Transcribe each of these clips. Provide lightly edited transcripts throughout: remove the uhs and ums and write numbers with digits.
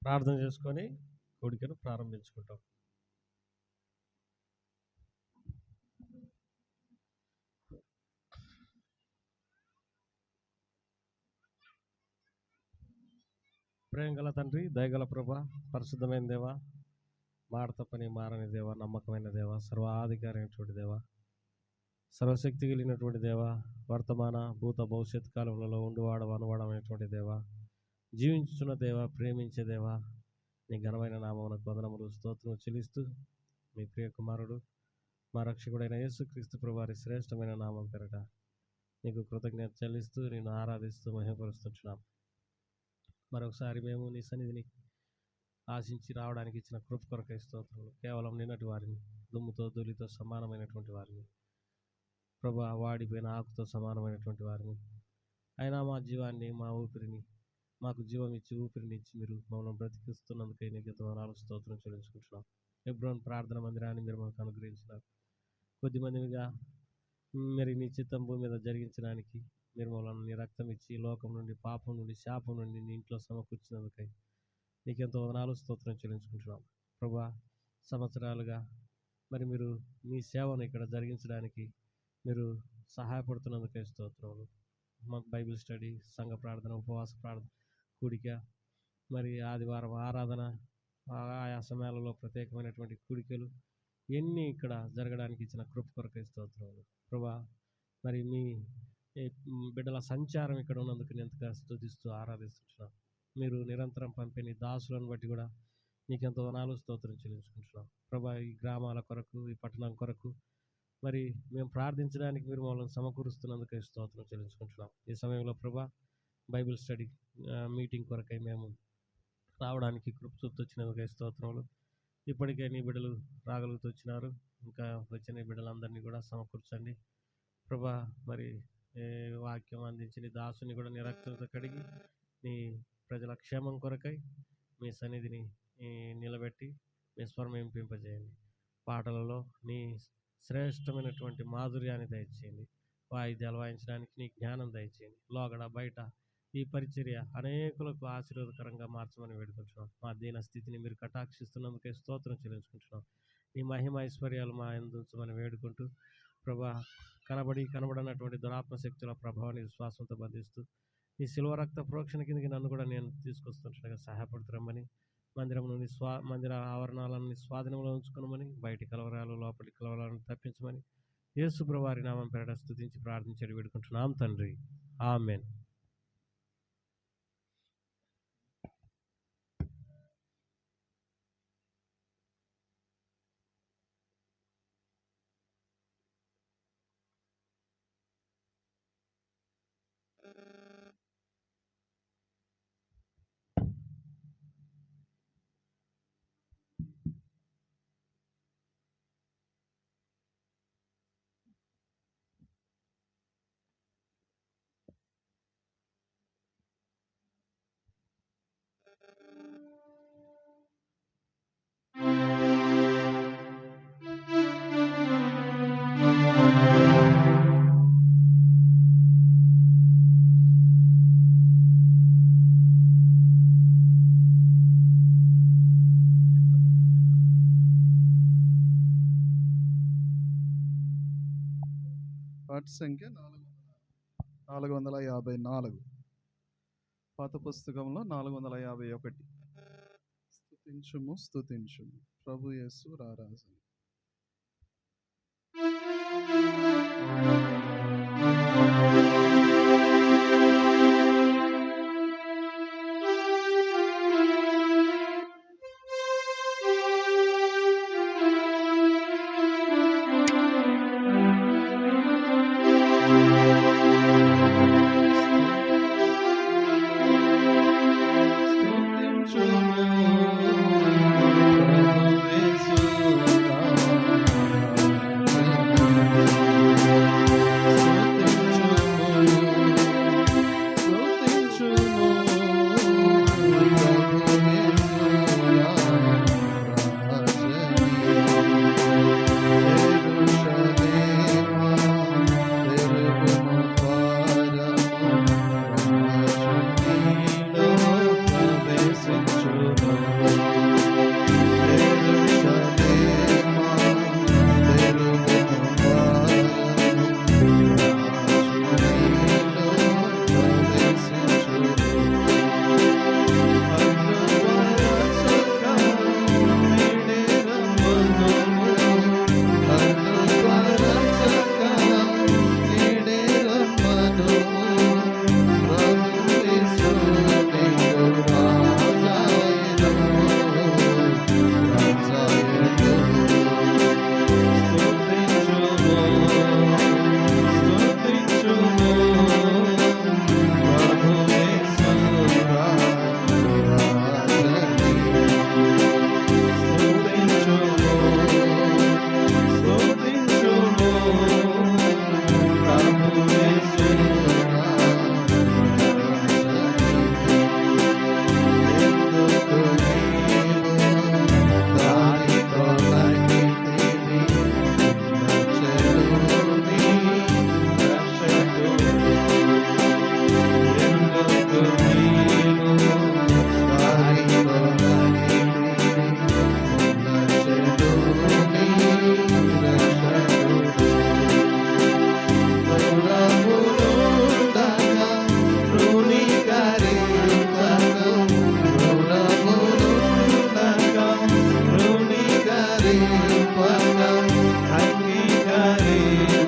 ప్రార్థన చేసుకొని కూడికను ప్రారంభించుకుంటాం. ప్రేమగల తండ్రి, దయగల ప్రభా, పరిశుద్ధమైన దేవ, మాట తప్పని మారని దేవ, నమ్మకమైన దేవ, సర్వాధికారి అయినటువంటి దేవ, సర్వశక్తి కలిగినటువంటి దేవ, వర్తమాన భూత భవిష్యత్ కాలంలో ఉండివాడ అనువాడమైనటువంటి దేవ, జీవించుతున్న దేవ, ప్రేమించే దేవ, నీ ఘనమైన నామమునకు వందనములు స్తోత్రము చెల్లిస్తూ మీ ప్రియ కుమారుడు మా రక్షకుడైన యేసుక్రీస్తు ప్రభువారి శ్రేష్టమైన నామం పేరట నీకు కృతజ్ఞత చెల్లిస్తూ నేను ఆరాధిస్తూ మహిమపరుస్తున్నాం. మరొకసారి మేము నీ సన్నిధిని ఆశించి రావడానికి ఇచ్చిన కృప కొరకై స్తోత్రములు. కేవలం నిన్నటి వారిని, దుమ్ముతో ధూళితో సమానమైనటువంటి వారిని, ప్రభా వాడిపోయిన ఆకుతో సమానమైనటువంటి వారిని, అయినా మా జీవాన్ని, మా ఊపిరిని, మాకు జీవం ఇచ్చి ఊపిరినిచ్చి మీరు మమ్మల్ని బ్రతికిస్తున్నందుకై నీకు ఎంతగానో స్తోత్రం చెల్లించుకుంటున్నాం. హెబ్రోన్ ప్రార్థన మందిరాన్ని మీరు మాకు అనుగ్రహించినారు. కొద్దిమందిగా మరి నీ చిత్తం భూమి మీద జరిగించడానికి మీరు మమ్మల్ని నీ రక్తం ఇచ్చి లోకం నుండి, పాపం నుండి, శాపం నుండి నీ ఇంట్లో సమకూర్చినందుకై నీకెంతో వందనాలు స్తోత్రం చెల్లించుకుంటున్నాం. ప్రభా, సంవత్సరాలుగా మరి మీరు మీ సేవను ఇక్కడ జరిగించడానికి మీరు సహాయపడుతున్నందుకై స్తోత్రములు. మాకు బైబిల్ స్టడీ, సంఘ ప్రార్థన, ఉపవాస ప్రార్థన, కూడిక, మరి ఆదివారం ఆరాధన, ఆయా సమయాలలో ప్రత్యేకమైనటువంటి కూడికలు ఎన్ని ఇక్కడ జరగడానికి ఇచ్చిన కృప కొరకై స్తోత్రములు. ప్రభా, మరి మీ బిడ్డల సంచారం ఇక్కడ ఉన్నందుకు నేను ఎంతగా స్తుతిస్తూ ఆరాధిస్తున్నాం. మీరు నిరంతరం పంపే నీ దాసులను బట్టి కూడా నీకెంతో వందనాలు స్తోత్రం చెల్లించుకుంటున్నాం. ప్రభా, ఈ గ్రామాల కొరకు, ఈ పట్టణం కొరకు మరి మేము ప్రార్థించడానికి మీరు మమ్మల్ని సమకూరుస్తున్నందుకై స్తోత్రం చెల్లించుకుంటున్నాం. ఈ సమయంలో ప్రభా, బైబిల్ స్టడీ మీటింగ్ కొరకై మేము రావడానికి కృప చూపుతొచ్చినందుకై స్తోత్రములు. ఇప్పటికే నీ బిడ్డలు రాగలుగుతూ వచ్చినారు. ఇంకా వచ్చిన బిడ్డలందరినీ కూడా సమకూర్చండి ప్రభా. మరి వాక్యం అందించి నీ దాసుని కూడా నీ రక్తంతో కడిగి నీ ప్రజల క్షేమం కొరకై మీ సన్నిధిని నిలబెట్టి మీ స్వరం ఇంపింపజేయండి. పాటలలో నీ శ్రేష్టమైనటువంటి మాధుర్యాన్ని దయచేయండి. వాయిద్యాలు వాయించడానికి నీ జ్ఞానం దయచేయండి. లోగడ బయట ఈ పరిచర్య అనేకులకు ఆశీర్వాదకరంగా మార్చమని వేడుకుంటున్నాం. మా దీన స్థితిని మీరు కటాక్షిస్తున్నందుకే స్తోత్రం చెల్లించుకుంటున్నాం. నీ మహిమ ఐశ్వర్యాలు మా అందించమని వేడుకుంటూ ప్రభా, కనబడనటువంటి దురాత్మ శక్తుల ప్రభావాన్ని విశ్వాసంతో బంధిస్తూ ఈ శిలువ రక్త ప్రోక్షణ కిందకి నన్ను కూడా నేను తీసుకొస్తుండగా సహాయపడుతున్నామని, మందిరం నుండి మందిర ఆవరణాలన్నీ స్వాధీనంలో ఉంచుకున్నామని, బయటి కలవరాలు లోపలి కలవరాలను తప్పించమని యేసు ప్రభువారి నామం పేరట స్తుతించి ప్రార్థించి వేడుకుంటున్నాం తండ్రి. ఆమేన్. పాట సంఖ్య 454. పాత పుస్తకంలో 451. స్తుతించుము స్తుతించుము ప్రభు యేసు రారాజు. స్తుతించుము ప్రభు యేసు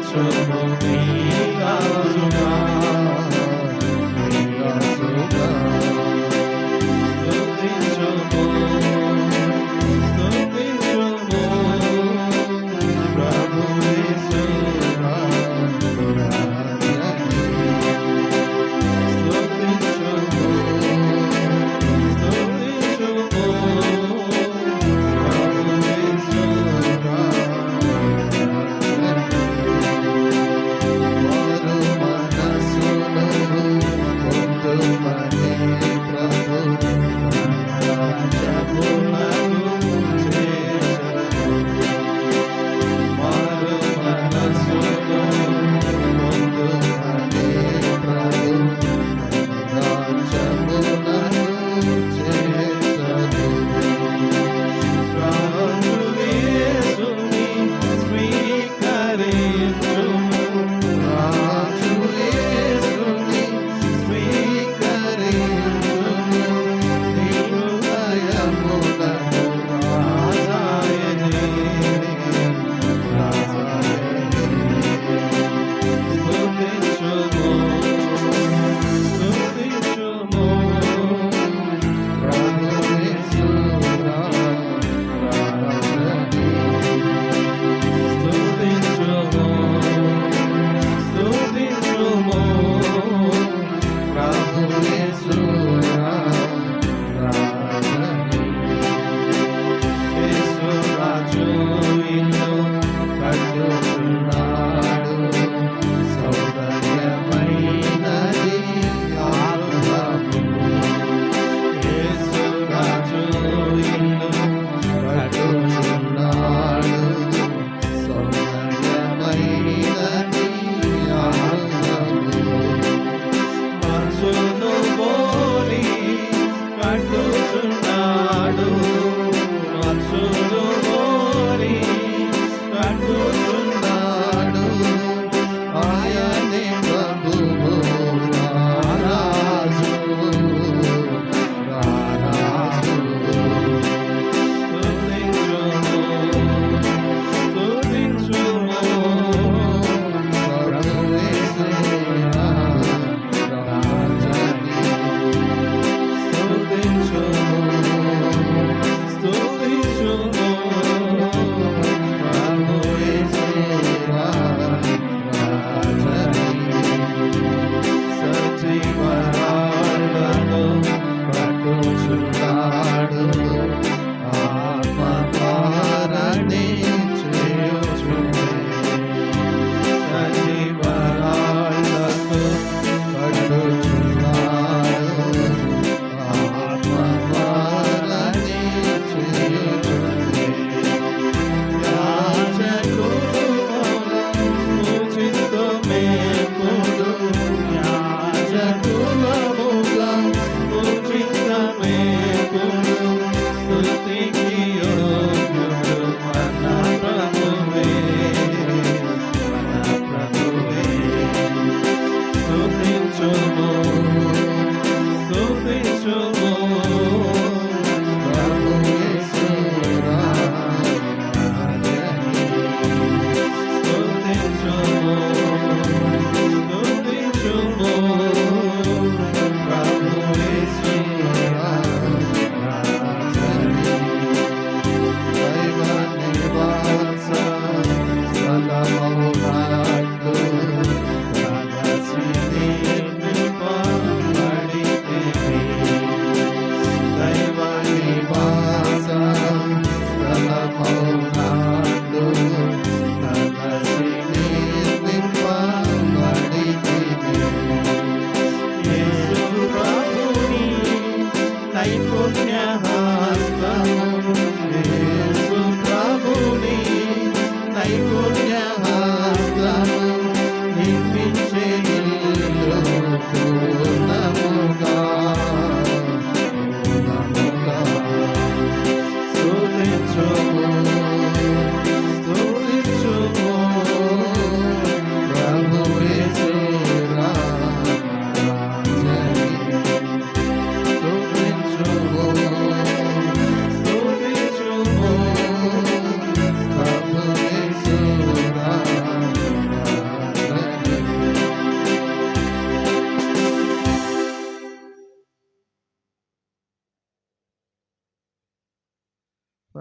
స్తుతించుము నీ రాజుగా, నీ రాజుగా. స్తుతించుము, స్తుతించుము ప్రభు యేసు రాజని. స్తుతించుము, స్తుతించుము ప్రభు యేసు రాజని.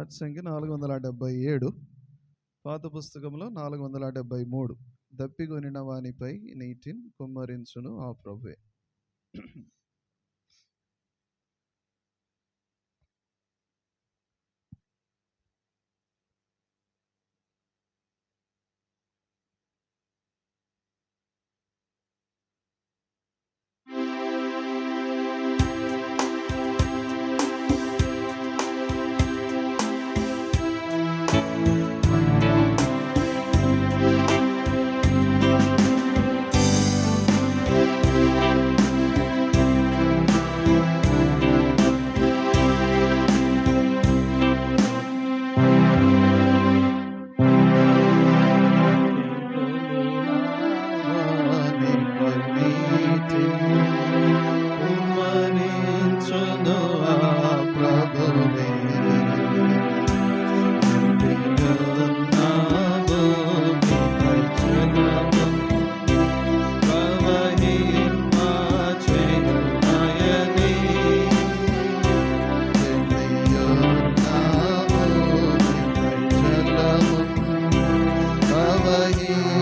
పాత సంఖ్య 477, పాత పుస్తకంలో 473. దప్పిగొనిన వానిపై నీటిని కుమ్మరించును ఆ ప్రభువే. కుమ్మరించును ఆ ప్రభువే. నిండియున్న భూమిపై జలము ప్రవహింపచేయునయని. నిండియున్న భూమిపై జలము ప్రవహింపచేయునయని.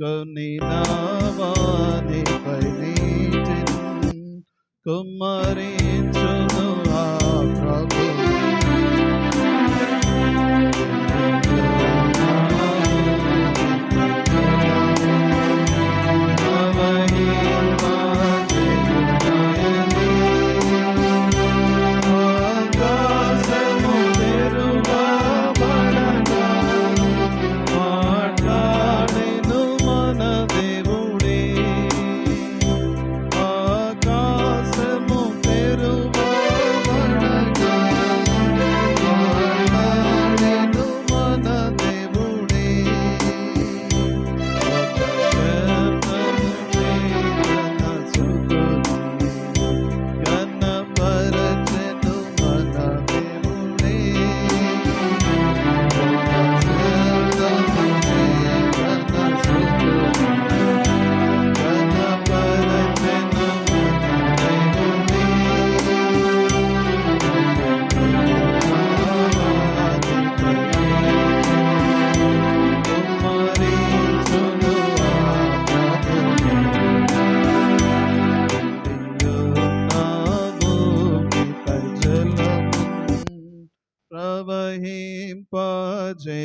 కొని నావానిపై నీటిని కుమ్మరించును ఆ ప్రభు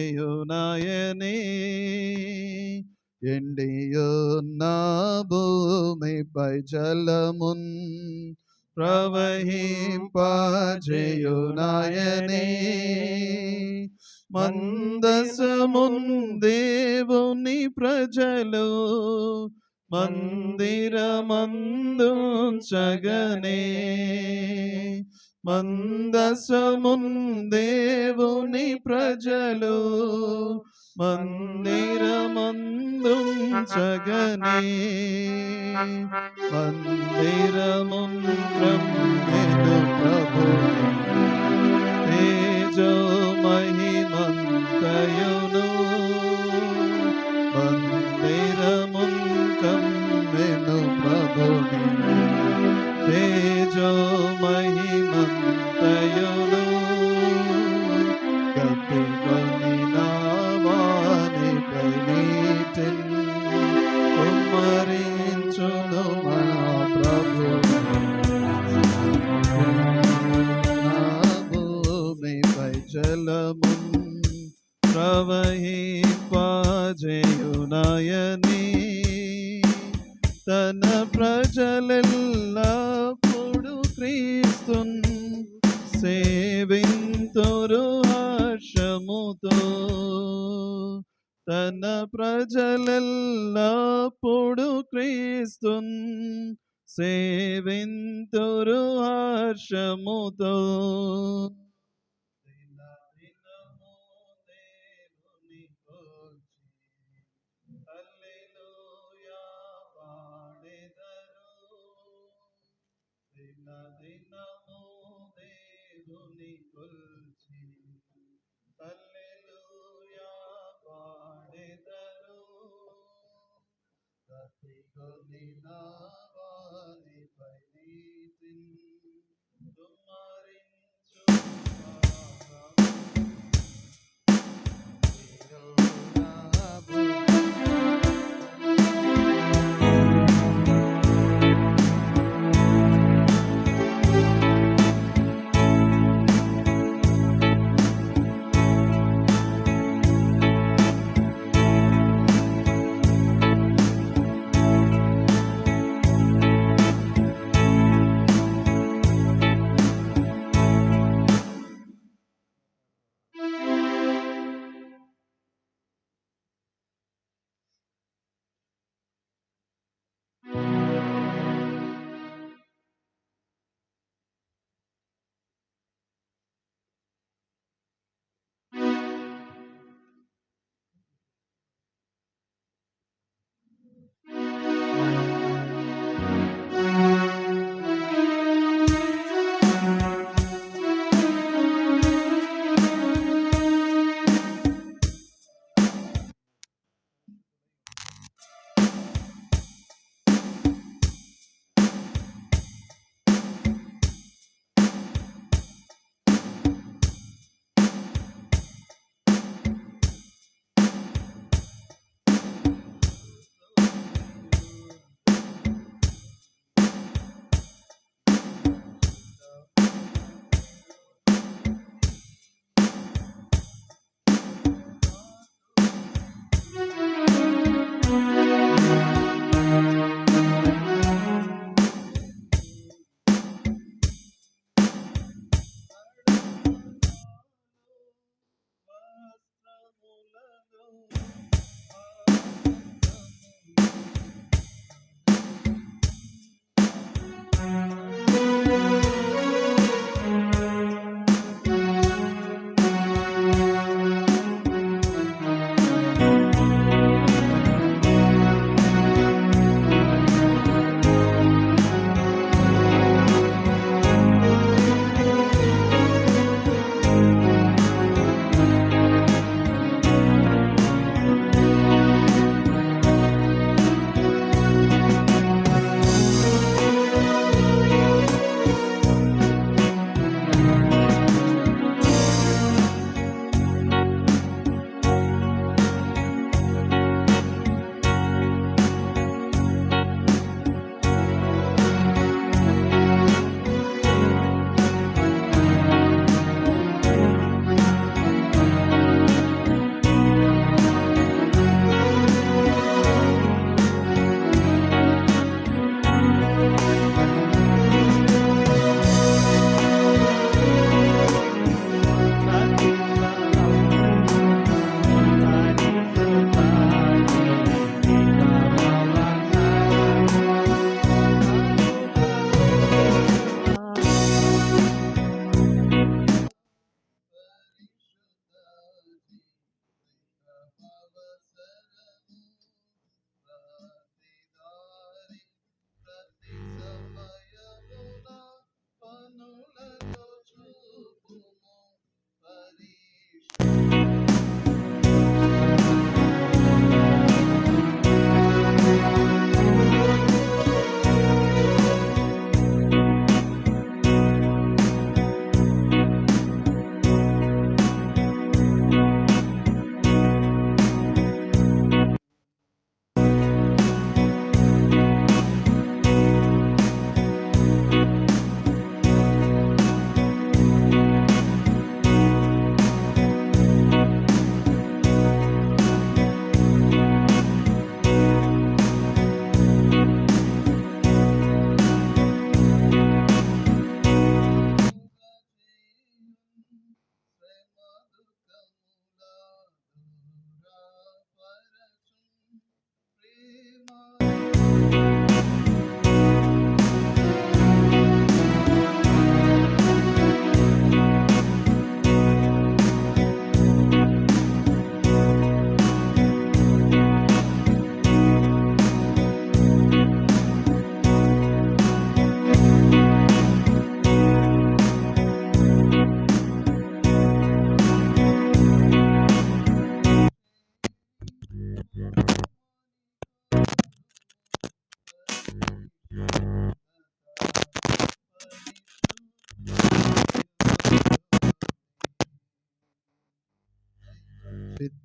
ప్రవహింపజేయునాయనే ఎండియున్న భూమిపై జలమున్ ప్రవహింపజేయునాయనే మందసమున్ దేవుని ప్రజలు మందిరమందుంచగనే మందసమున్ దేవుని ప్రజలు మందిరమందుంచగనే మందిరమున్ క్రమ్మెను ప్రభుని తేజో మహిమంతయును మందిరమున్ కమ్మెను ప్రభుని తేజో మహిమంతయును గతికొని నావానిపై నీటిన్ కుమ్మరించును మన ప్రభు భూమిపై జలమున్ ప్రవహింపజేయునాయనే తన ప్రజలెల్లప్పుడు క్రీస్తున్ సేవింతురు హర్షముతో తన ప్రజలెల్లప్పుడు క్రీస్తున్ సేవింతురు హర్షముతో దినము దేవుని కొల్చి హల్లెలూయా పాడెదరు గతికొని నావానిపై నీతిన్ కుమ్మరించు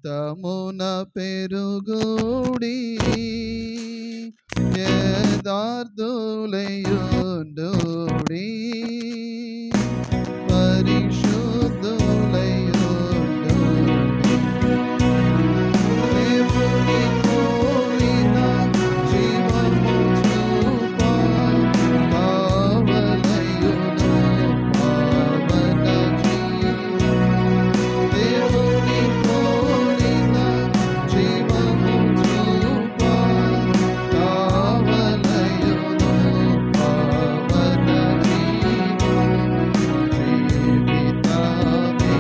చిత్తమున పెరుగుడి యథార్థులయుండుడి పరిశుద్ధులయుండుడి దేవుని కోరిన జీవము చూప కావలయును పావన దేవుని కోరిన జీవము చూప కావలయును పావన జీవితమే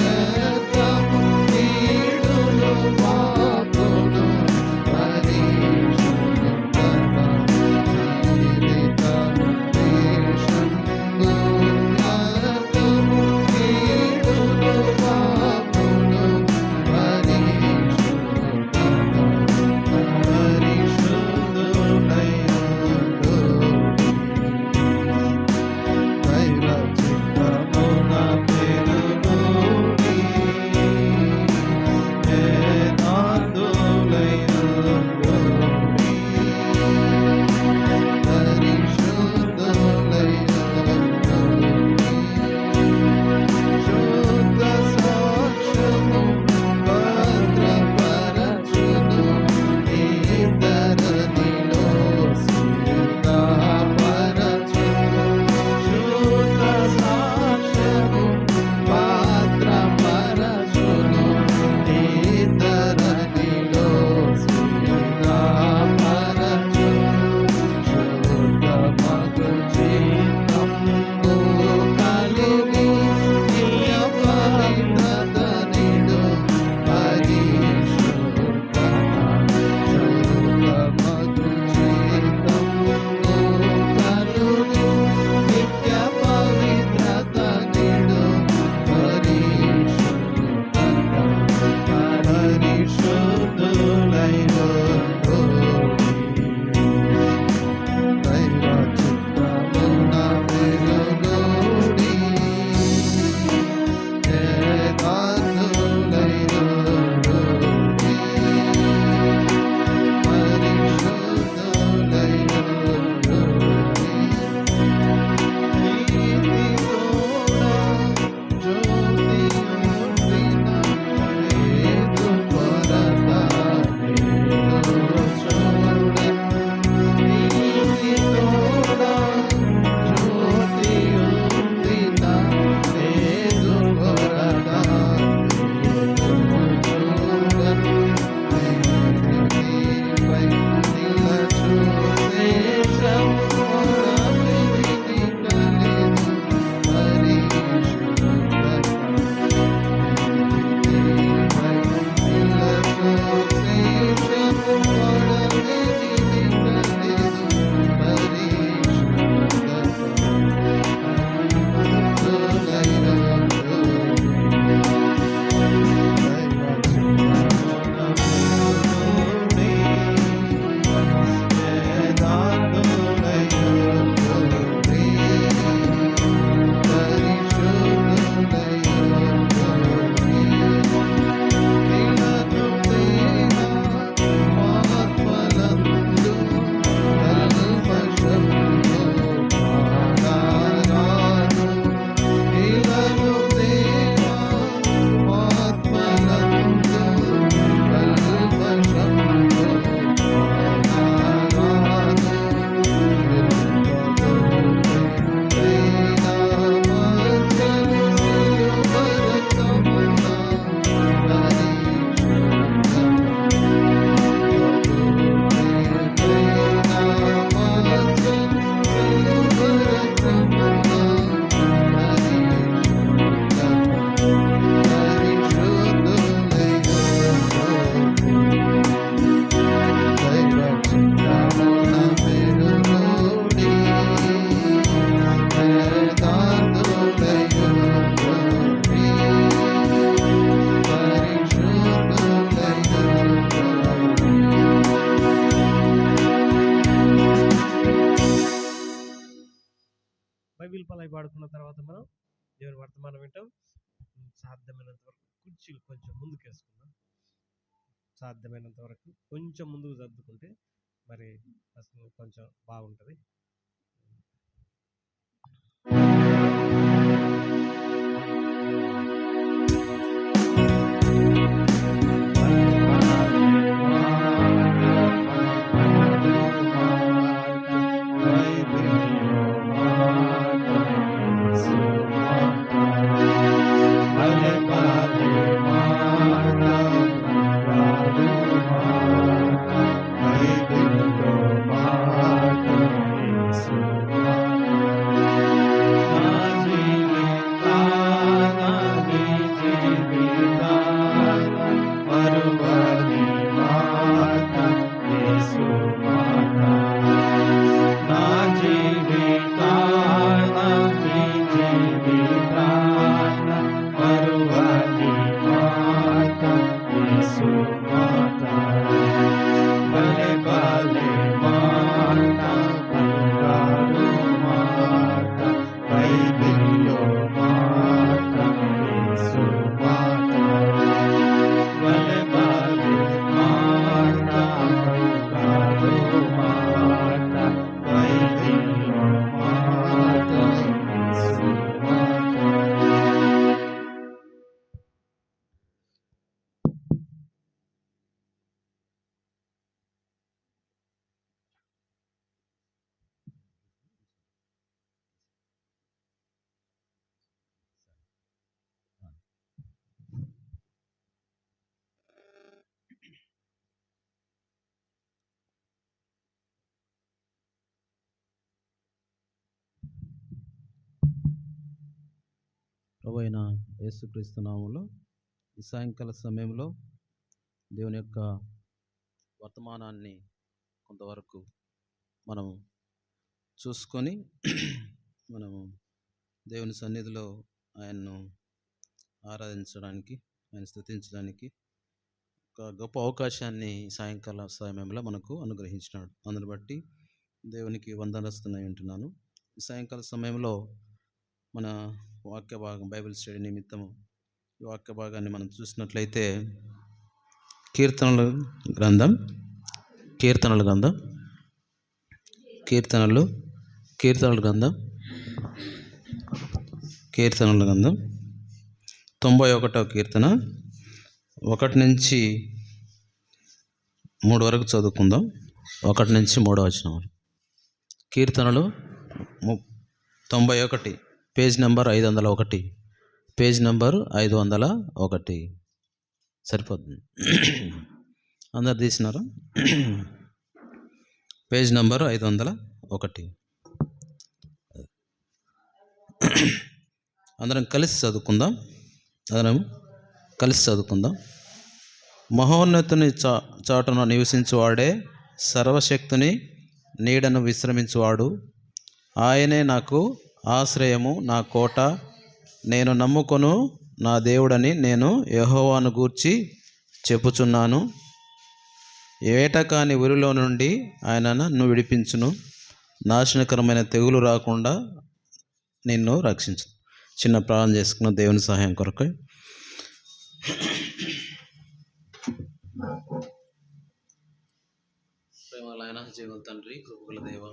శుభ్రతము కీడును పాపును పరిశుద్ధత జీవితమే శుభ్రతము కీడును పాపును దైవ చిత్తమున పెరుగుడి యథార్థులయుండుడి పరిశుద్ధులయుండుడి శుద్ధ సాక్ష్యము భద్రపరచును ఇతరునిలో సిద్ధపరచును శుద్ధ సాక్ష్యము భద్రపరచును ఇతరునిలో సిద్ధపరచును శుద్ధమగు చిత్తము కలిగి నిత్య పవిత్రత నిడు పరిశుద్ధత శుద్ధమగు చిత్తము కలిగి నిత్య పవిత్రత నిడు పరిశుద్ధులయుండుడి దైవ చిత్తమున పెరుగుడి యథార్థులయుండుడి పరిశుద్ధులయుండుడి నీతి తోడ జ్యోతియుండిన వేదు కొరత నేడు చూడెను నీతి తోడ జ్యోతియుండిన వేదు కొరత నేడు చూడెను నీతిపై నిలచు శేషము కొరవిధి కలిదు పరిశుద్ధత నీతిపై నిలచు శేషము కొరవిధి కలిదు బైబిల్ పలై పాడుకున్న తర్వాత మనం దేవుని వర్తమానం వింటాం. సాధ్యమైనంత వరకు కుర్చీలు కొంచెం ముందుకు వేసుకుందాం. సాధ్యమైనంత వరకు కొంచెం ముందుకు సర్దుకుంటే మరి అసలు కొంచెం బాగుంటుంది. ప్రభువైన యేసుక్రీస్తు నామములో ఈ సాయంకాల సమయంలో దేవుని యొక్క వర్తమానాన్ని కొంతవరకు మనము చూసుకొని మనము దేవుని సన్నిధిలో ఆయన్ను ఆరాధించడానికి, ఆయన స్తుతించడానికి ఒక గొప్ప అవకాశాన్ని ఈ సాయంకాల సమయంలో మనకు అనుగ్రహించినాడు. అందుని బట్టి దేవునికి వందనస్తున్నాయి ఉంటున్నాను. ఈ సాయంకాల సమయంలో మన వాక్య భాగం బైబిల్ స్టడీ నిమిత్తము ఈ వాక్య భాగాన్ని మనం చూసినట్లయితే కీర్తనల గ్రంథం కీర్తనల గ్రంథం 91వ కీర్తన 1 నుంచి 3 వరకు చదువుకుందాం. 1 నుంచి 3వ వచనం వరకు. కీర్తనలు 91, పేజ్ నెంబర్ 501, పేజ్ నెంబర్ 501 సరిపోతుంది. అందరు తీసినారా? Page number 501. అందరం కలిసి చదువుకుందాం. మహోన్నతుని చాటున నివసించువాడే, సర్వశక్తుని నీడను విశ్రమించువాడు. ఆయనే నాకు ఆశ్రయము, నా కోట, నేను నమ్ముకొను నా దేవుడని నేను యెహోవాను గూర్చి చెప్పుచున్నాను. ఏటకాని ఊరిలో నుండి ఆయన నన్ను విడిపించును, నాశనకరమైన తెగులు రాకుండా నిన్ను రక్షించు. చిన్న ప్రార్థన చేసుకున్న దేవుని సహాయం కొరకు. ప్రేమలైన జీవన తండ్రి, కృపగల దేవ,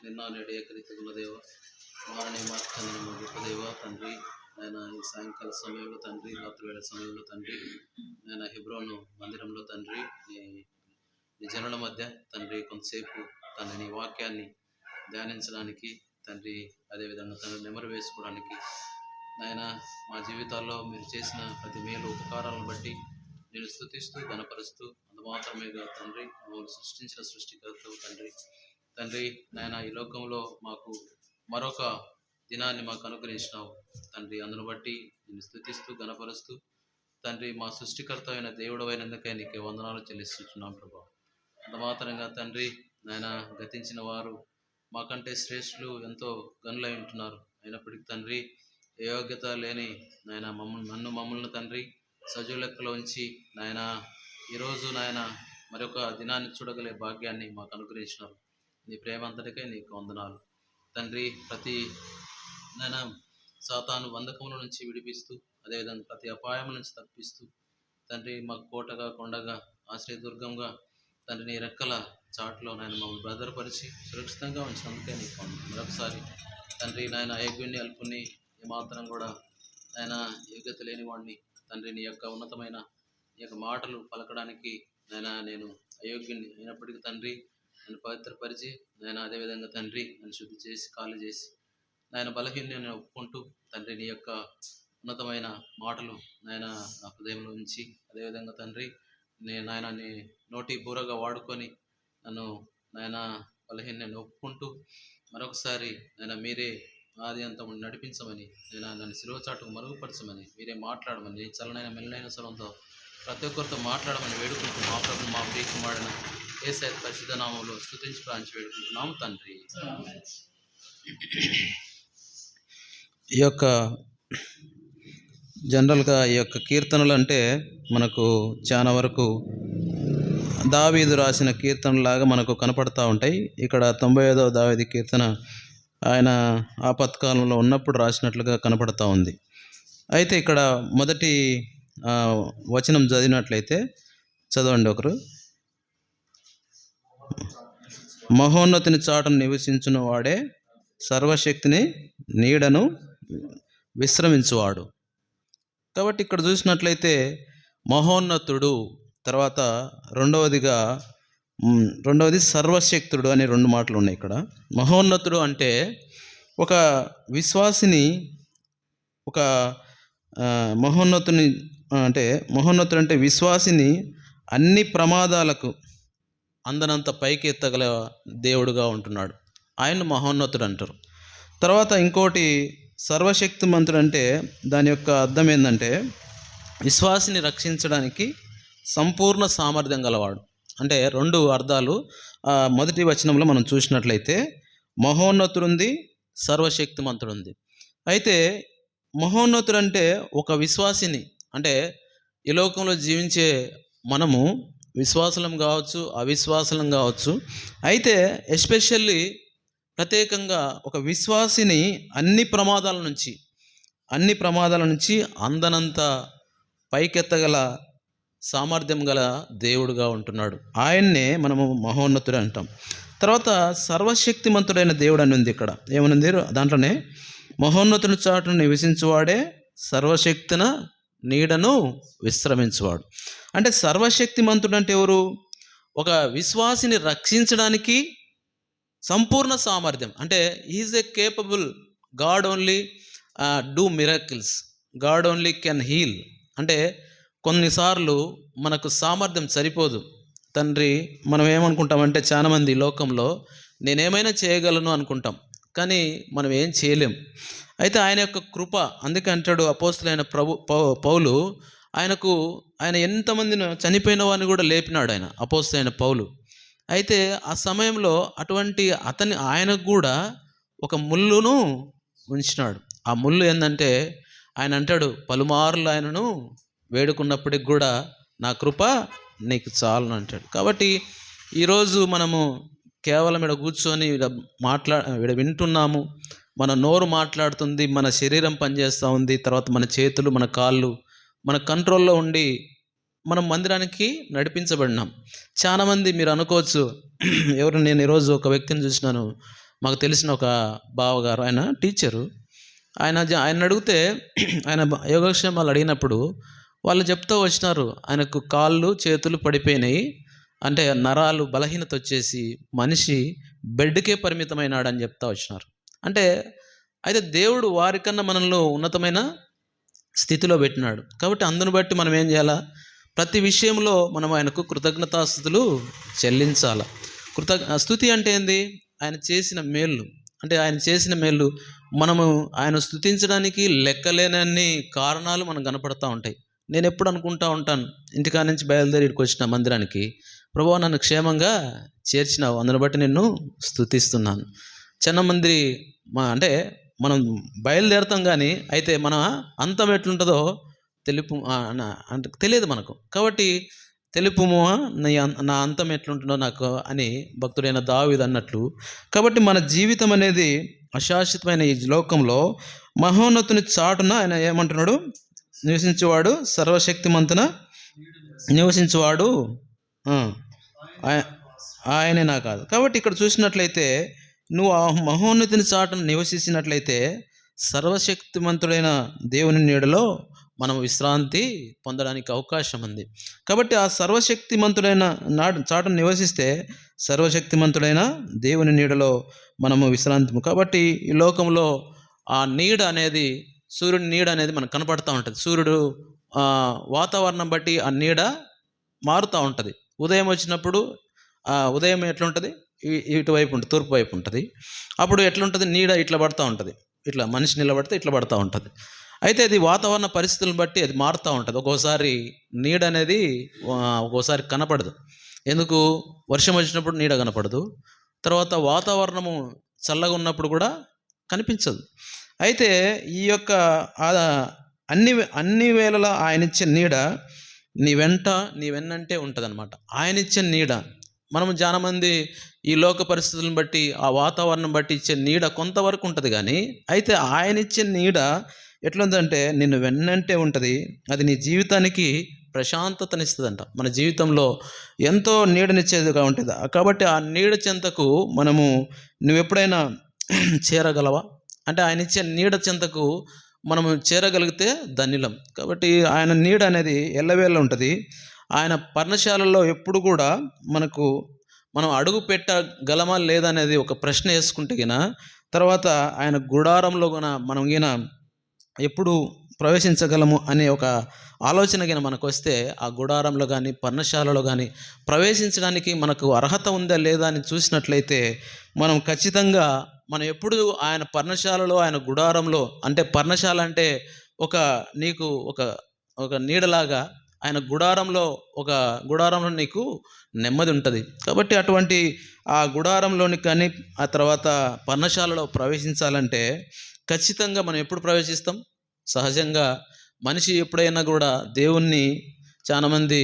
నిన్న నేడు ఏకరీతిగున్న దేవ, వారిని మార్చండి గొప్ప దేవ తండ్రి. ఆయన ఈ సాయంకాల సమయంలో తండ్రి, రాత్రివేళ సమయంలో తండ్రి, నేను హెబ్రోను మందిరంలో తండ్రి నీ జనుల మధ్య తండ్రి కొంతసేపు తండ్రి నీ వాక్యాన్ని ధ్యానించడానికి తండ్రి, అదేవిధంగా తండ్రి నెమరు వేసుకోవడానికి నాయన మా జీవితాల్లో మీరు చేసిన ప్రతి మేలు ఉపకారాలను బట్టి నేను స్తుతిస్తూ ఘనపరుస్తూ అంత మాత్రమేగా తండ్రి, మమ్మల్ని సృష్టించిన సృష్టికర్తవు తండ్రి నాయన ఈ లోకంలో మాకు మరొక దినాన్ని మాకు అనుగ్రహించినావు తండ్రి. అందును బట్టి నేను స్తుతిస్తూ ఘనపరుస్తూ తండ్రి మా సృష్టికర్త అయిన దేవుడు అయినందుకే నీకే వందనాలు చెల్లిస్తున్నాం ప్రభా. అంత మాత్రంగా తండ్రి నాయన గతించిన వారు మాకంటే శ్రేష్ఠులు ఎంతో గనులై ఉంటున్నారు. అయినప్పటికీ తండ్రి ఏ యోగ్యత లేని నాయన మమ్మల్ని తండ్రి సజీవ లెక్కలో ఉంచి నాయన ఈరోజు నాయన మరొక దినాన్ని చూడగలిగే భాగ్యాన్ని మాకు అనుగ్రహించినారు. నీ ప్రేమ అంతటికే నీకు వందనాలు తండ్రి. ప్రతి నాయన సాతాను బంధకముల నుంచి విడిపిస్తూ, అదేవిధంగా ప్రతి అపాయం నుంచి తప్పిస్తూ తండ్రి మాకు కోటగా, కొండగా, ఆశ్రయదుర్గంగా తండ్రి నీ రెక్కల చాటులో నాయన మమ్మల్ని భద్రపరిచి సురక్షితంగా ఉంచినందుకే నీకు వందనాలు. మరొకసారి తండ్రి నాయన అయోగ్యుని అల్పుని ఏమాత్రం కూడా నాయన యోగ్యత లేని వాడిని తండ్రి నీ యొక్క ఉన్నతమైన నీ యొక్క మాటలు పలకడానికి నేను అయోగ్యుని అయినప్పటికీ తండ్రి నన్ను పవిత్రపరిచి అదేవిధంగా తండ్రి నన్ను శుద్ధి చేసి ఖాళీ చేసి బలహీనని ఒప్పుకుంటూ తండ్రి నీ యొక్క ఉన్నతమైన మాటలు నా హృదయంలో ఉంచి అదేవిధంగా తండ్రి నీ నోటి బూరగా వాడుకొని నన్ను బలహీనని ఒప్పుకుంటూ మరొకసారి మీరే ఆది అంతం నడిపించమని నన్ను సిలువ చాటుకు మరుగుపరచమని మీరే మాట్లాడమని నీ చలనైన మెల్లైన స్వరంతో ప్రతి ఒక్కరితో మాట్లాడమని వేడుకుంటూ మా ప్రభు మా ప్రియకుమారుడైన యేసయ్య పరిశుద్ధ నామములో స్తుతించి ప్రార్థించి వేడుకుంటున్నాము తండ్రి. ఈ యొక్క జనరల్గా ఈ యొక్క కీర్తనలు అంటే మనకు చాలా వరకు దావీదు రాసిన కీర్తనలాగా మనకు కనపడతా ఉంటాయి. ఇక్కడ 95వ దావీదు కీర్తన ఆయన ఆపత్కాలంలో ఉన్నప్పుడు రాసినట్లుగా కనపడతా ఉంది. అయితే ఇక్కడ మొదటి వచనం చదివినట్లయితే చదవండి ఒకరు. మహోన్నతిని చాటును నివసించున్న వాడే సర్వశక్తిని నీడను విశ్రమించువాడు. కాబట్టి ఇక్కడ చూసినట్లయితే మహోన్నతుడు, తర్వాత రెండవది సర్వశక్తుడు అనే రెండు మాటలు ఉన్నాయి ఇక్కడ. మహోన్నతుడు అంటే ఒక విశ్వాసిని, ఒక మహోన్నతుడు అంటే విశ్వాసిని అన్ని ప్రమాదాలకు అందనంత పైకి ఎత్తగల దేవుడుగా ఉంటున్నాడు. ఆయన మహోన్నతుడు అంటారు. తర్వాత ఇంకోటి సర్వశక్తిమంతుడు అంటే దాని యొక్క అర్థం ఏంటంటే విశ్వాసిని రక్షించడానికి సంపూర్ణ సామర్థ్యం గలవాడు. అంటే రెండు అర్థాలు మొదటి వచనంలో మనం చూసినట్లయితే మహోన్నతుడు ఉంది, సర్వశక్తిమంతుడు ఉంది. అయితే మహోన్నతుడు అంటే ఒక విశ్వాసిని, అంటే ఈ లోకంలో జీవించే మనము విశ్వాసులం కావచ్చు, అవిశ్వాసులం కావచ్చు, అయితే ఎస్పెషల్లీ ప్రత్యేకంగా ఒక విశ్వాసిని అన్ని ప్రమాదాల నుంచి అందనంత పైకెత్తగల సామర్థ్యం గల దేవుడుగా ఉంటున్నాడు. ఆయన్నే మనము మహోన్నతుడు అంటాం. తర్వాత సర్వశక్తిమంతుడైన దేవుడు అని ఉంది. ఇక్కడ ఏమనుంది దాంట్లోనే, మహోన్నతుని చాటును నివసించువాడే సర్వశక్తిన నీడను విశ్రమించువాడు. అంటే సర్వశక్తిమంతుడు అంటే ఎవరు? ఒక విశ్వాసిని రక్షించడానికి సంపూర్ణ సామర్థ్యం. అంటే is a capable, God only do miracles, God only can heal. అంటే కొన్నిసార్లు మనకు సామర్థ్యం సరిపోదు. తండ్రి మనం ఏమనుకుంటామంటే చాలామంది లోకంలో నేనేమైనా చేయగలను అనుకుంటాం, కానీ మనం ఏం చేయలేం. అయితే ఆయన యొక్క కృప, అందుకే అంటాడు అపోస్తలుడైన పౌలు, ఆయన ఎంతమందిని చనిపోయిన వారిని కూడా లేపినాడు ఆయన, అపోస్తలుడైన పౌలు. అయితే ఆ సమయంలో ఆయనకు కూడా ఒక ముళ్ళును ఉంచినాడు. ఆ ముళ్ళు ఏంటంటే ఆయన అంటాడు, పలుమార్లు ఆయనను వేడుకున్నప్పటికి కూడా నా కృప నీకు చాలును అంటాడు. కాబట్టి ఈరోజు మనము కేవలం ఇక్కడ కూర్చొని ఇక్కడ వింటున్నాము, మన నోరు మాట్లాడుతుంది, మన శరీరం పనిచేస్తూ ఉంది, తర్వాత మన చేతులు, మన కాళ్ళు మన కంట్రోల్లో ఉండి మనం మందిరానికి నడిపించబడినాం. చాలామంది మీరు అనుకోవచ్చు, నేను ఈరోజు ఒక వ్యక్తిని చూసినాను, మాకు తెలిసిన ఒక బావగారు, ఆయన టీచరు. ఆయన అడిగితే, ఆయన యోగక్షేమాలు అడిగినప్పుడు వాళ్ళు చెప్తూ వచ్చినారు, ఆయనకు కాళ్ళు చేతులు పడిపోయినాయి, అంటే నరాలు బలహీనత వచ్చేసి మనిషి బెడ్కే పరిమితమైనాడు అని చెప్తా వచ్చినారు. అయితే దేవుడు వారికన్నా మనలో ఉన్నతమైన స్థితిలో పెట్టినాడు. కాబట్టి అందును బట్టి మనం ఏం చేయాలా? ప్రతి విషయంలో మనం ఆయనకు కృతజ్ఞతాస్తుతులు చెల్లించాలి. స్తుతి అంటే ఏంది? ఆయన చేసిన మేళ్ళు. ఆయన చేసిన మేళ్ళు మనము ఆయన స్తుతించడానికి లెక్కలేనన్ని కారణాలు మనకు కనపడతా ఉంటాయి. నేను ఎప్పుడు అనుకుంటా ఉంటాను, ఇంటికా నుంచి బయలుదేరి ఇక్కడికి వచ్చిన మందిరానికి, ప్రభువా నన్ను క్షేమంగా చేర్చినావు, అందుని బట్టి నిన్ను స్తుతిస్తున్నాను. చిన్నమంది మనం బయలుదేరుతాం, కానీ అయితే మన అంతం ఎట్లుంటుందో తెలియదు మనకు. కాబట్టి తెలుపుము నా అంతం ఎట్లుంటుందో నాకు అని భక్తుడైన దావీదు అన్నట్లు. కాబట్టి మన జీవితం అనేది అశాశ్వతమైన ఈ లోకంలో మహోన్నతుని చాటున ఆయన ఏమంటున్నాడు? నివసించేవాడు, సర్వశక్తిమంతున నివసించేవాడు ఆయనే నా కాదు. కాబట్టి ఇక్కడ చూసినట్లయితే నువ్వు ఆ మహోన్నతిని చాటున నివసించినట్లయితే సర్వశక్తిమంతుడైన దేవుని నీడలో మనం విశ్రాంతి పొందడానికి అవకాశం ఉంది. కాబట్టి ఆ సర్వశక్తిమంతుడైన చాటును నివసిస్తే సర్వశక్తిమంతుడైన దేవుని నీడలో మనము విశ్రాంతి. కాబట్టి ఈ లోకంలో ఆ నీడ అనేది, సూర్యుడి నీడ అనేది మనకు కనపడుతూ ఉంటుంది. సూర్యుడు వాతావరణం బట్టి ఆ నీడ మారుతూ ఉంటుంది. ఉదయం వచ్చినప్పుడు ఉదయం ఎట్లుంటుంది? ఇటువైపు ఉంటుంది, తూర్పు వైపు ఉంటుంది. అప్పుడు ఎట్లుంటుంది? నీడ ఇట్లా పడుతూ ఉంటుంది. ఇట్లా మనిషి నిలబడితే ఇట్లా పడుతూ ఉంటుంది. అయితే అది వాతావరణ పరిస్థితులను బట్టి అది మారుతూ ఉంటుంది. ఒక్కోసారి నీడ అనేది ఒక్కోసారి కనపడదు. ఎందుకు? వర్షం వచ్చినప్పుడు నీడ కనపడదు, తర్వాత వాతావరణము చల్లగా ఉన్నప్పుడు కూడా కనిపించదు. అయితే ఈ యొక్క అన్ని వేళలా ఆయన ఇచ్చే నీడ నీ వెన్నంటే ఉంటుంది అనమాట. ఆయన ఇచ్చే నీడ మనము చాలా మంది ఈ లోక పరిస్థితులను బట్టి ఆ వాతావరణం బట్టి ఇచ్చే నీడ కొంతవరకు ఉంటుంది. కానీ అయితే ఆయన ఇచ్చే నీడ ఎట్లుందంటే నిన్ను వెన్నంటే ఉంటుంది. అది నీ జీవితానికి ప్రశాంతతనిస్తుందంట. మన జీవితంలో ఎంతో నీడనిచ్చేదిగా ఉంటుంది. కాబట్టి ఆ నీడ చెంతకు నువ్వు ఎప్పుడైనా చేరగలవా అంటే ఆయన ఇచ్చే నీడ చెంతకు మనము చేరగలిగితే ధన్యులం. కాబట్టి ఆయన నీడ అనేది ఎల్లవేళ ఉంటుంది. ఆయన పర్ణశాలలో ఎప్పుడు కూడా మనం అడుగు పెట్టగలమా లేదనేది ఒక ప్రశ్న వేసుకుంటే గిన, తర్వాత ఆయన గుడారంలో మనం గిన ఎప్పుడు ప్రవేశించగలము అనే ఒక ఆలోచన గిన మనకు వస్తే ఆ గుడారంలో కానీ పర్ణశాలలో కానీ ప్రవేశించడానికి మనకు అర్హత ఉందా లేదా అని చూసినట్లయితే మనం ఖచ్చితంగా మనం ఎప్పుడు ఆయన పర్ణశాలలో, ఆయన గుడారంలో, అంటే పర్ణశాల అంటే నీకు ఒక నీడలాగా ఆయన గుడారంలో నీకు నెమ్మది ఉంటుంది. కాబట్టి అటువంటి ఆ గుడారంలోనికి కానీ ఆ తర్వాత పర్ణశాలలో ప్రవేశించాలంటే ఖచ్చితంగా మనం ఎప్పుడు ప్రవేశిస్తాం? సహజంగా మనిషి ఎప్పుడైనా కూడా దేవుణ్ణి, చాలామంది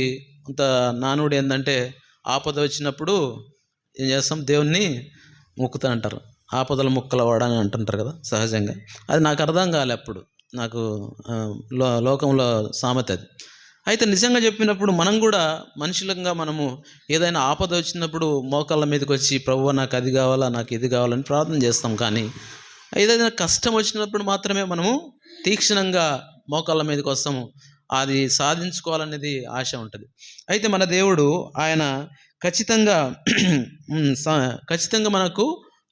అంత నానుడు ఏంటంటే ఆపద వచ్చినప్పుడు ఏం చేస్తాం? దేవుణ్ణి మొక్కుతా అంటారు. ఆపదల ముక్కలవాడ అని అంటుంటారు కదా సహజంగా. అది నాకు అర్థం కాలే అప్పుడు, నాకు లోకంలో సామెత అది. అయితే నిజంగా చెప్పినప్పుడు మనం కూడా మనుషులంగా మనము ఏదైనా ఆపద వచ్చినప్పుడు మోకాళ్ళ మీదకి వచ్చి ప్రభువా నాకు అది కావాలా, నాకు ఇది కావాలని ప్రార్థన చేస్తాం. కానీ ఏదైనా కష్టం వచ్చినప్పుడు మాత్రమే మనము తీక్షణంగా మోకాళ్ళ మీదకి వస్తాము. అది సాధించుకోవాలనేది ఆశ ఉంటుంది. అయితే మన దేవుడు ఆయన ఖచ్చితంగా మనకు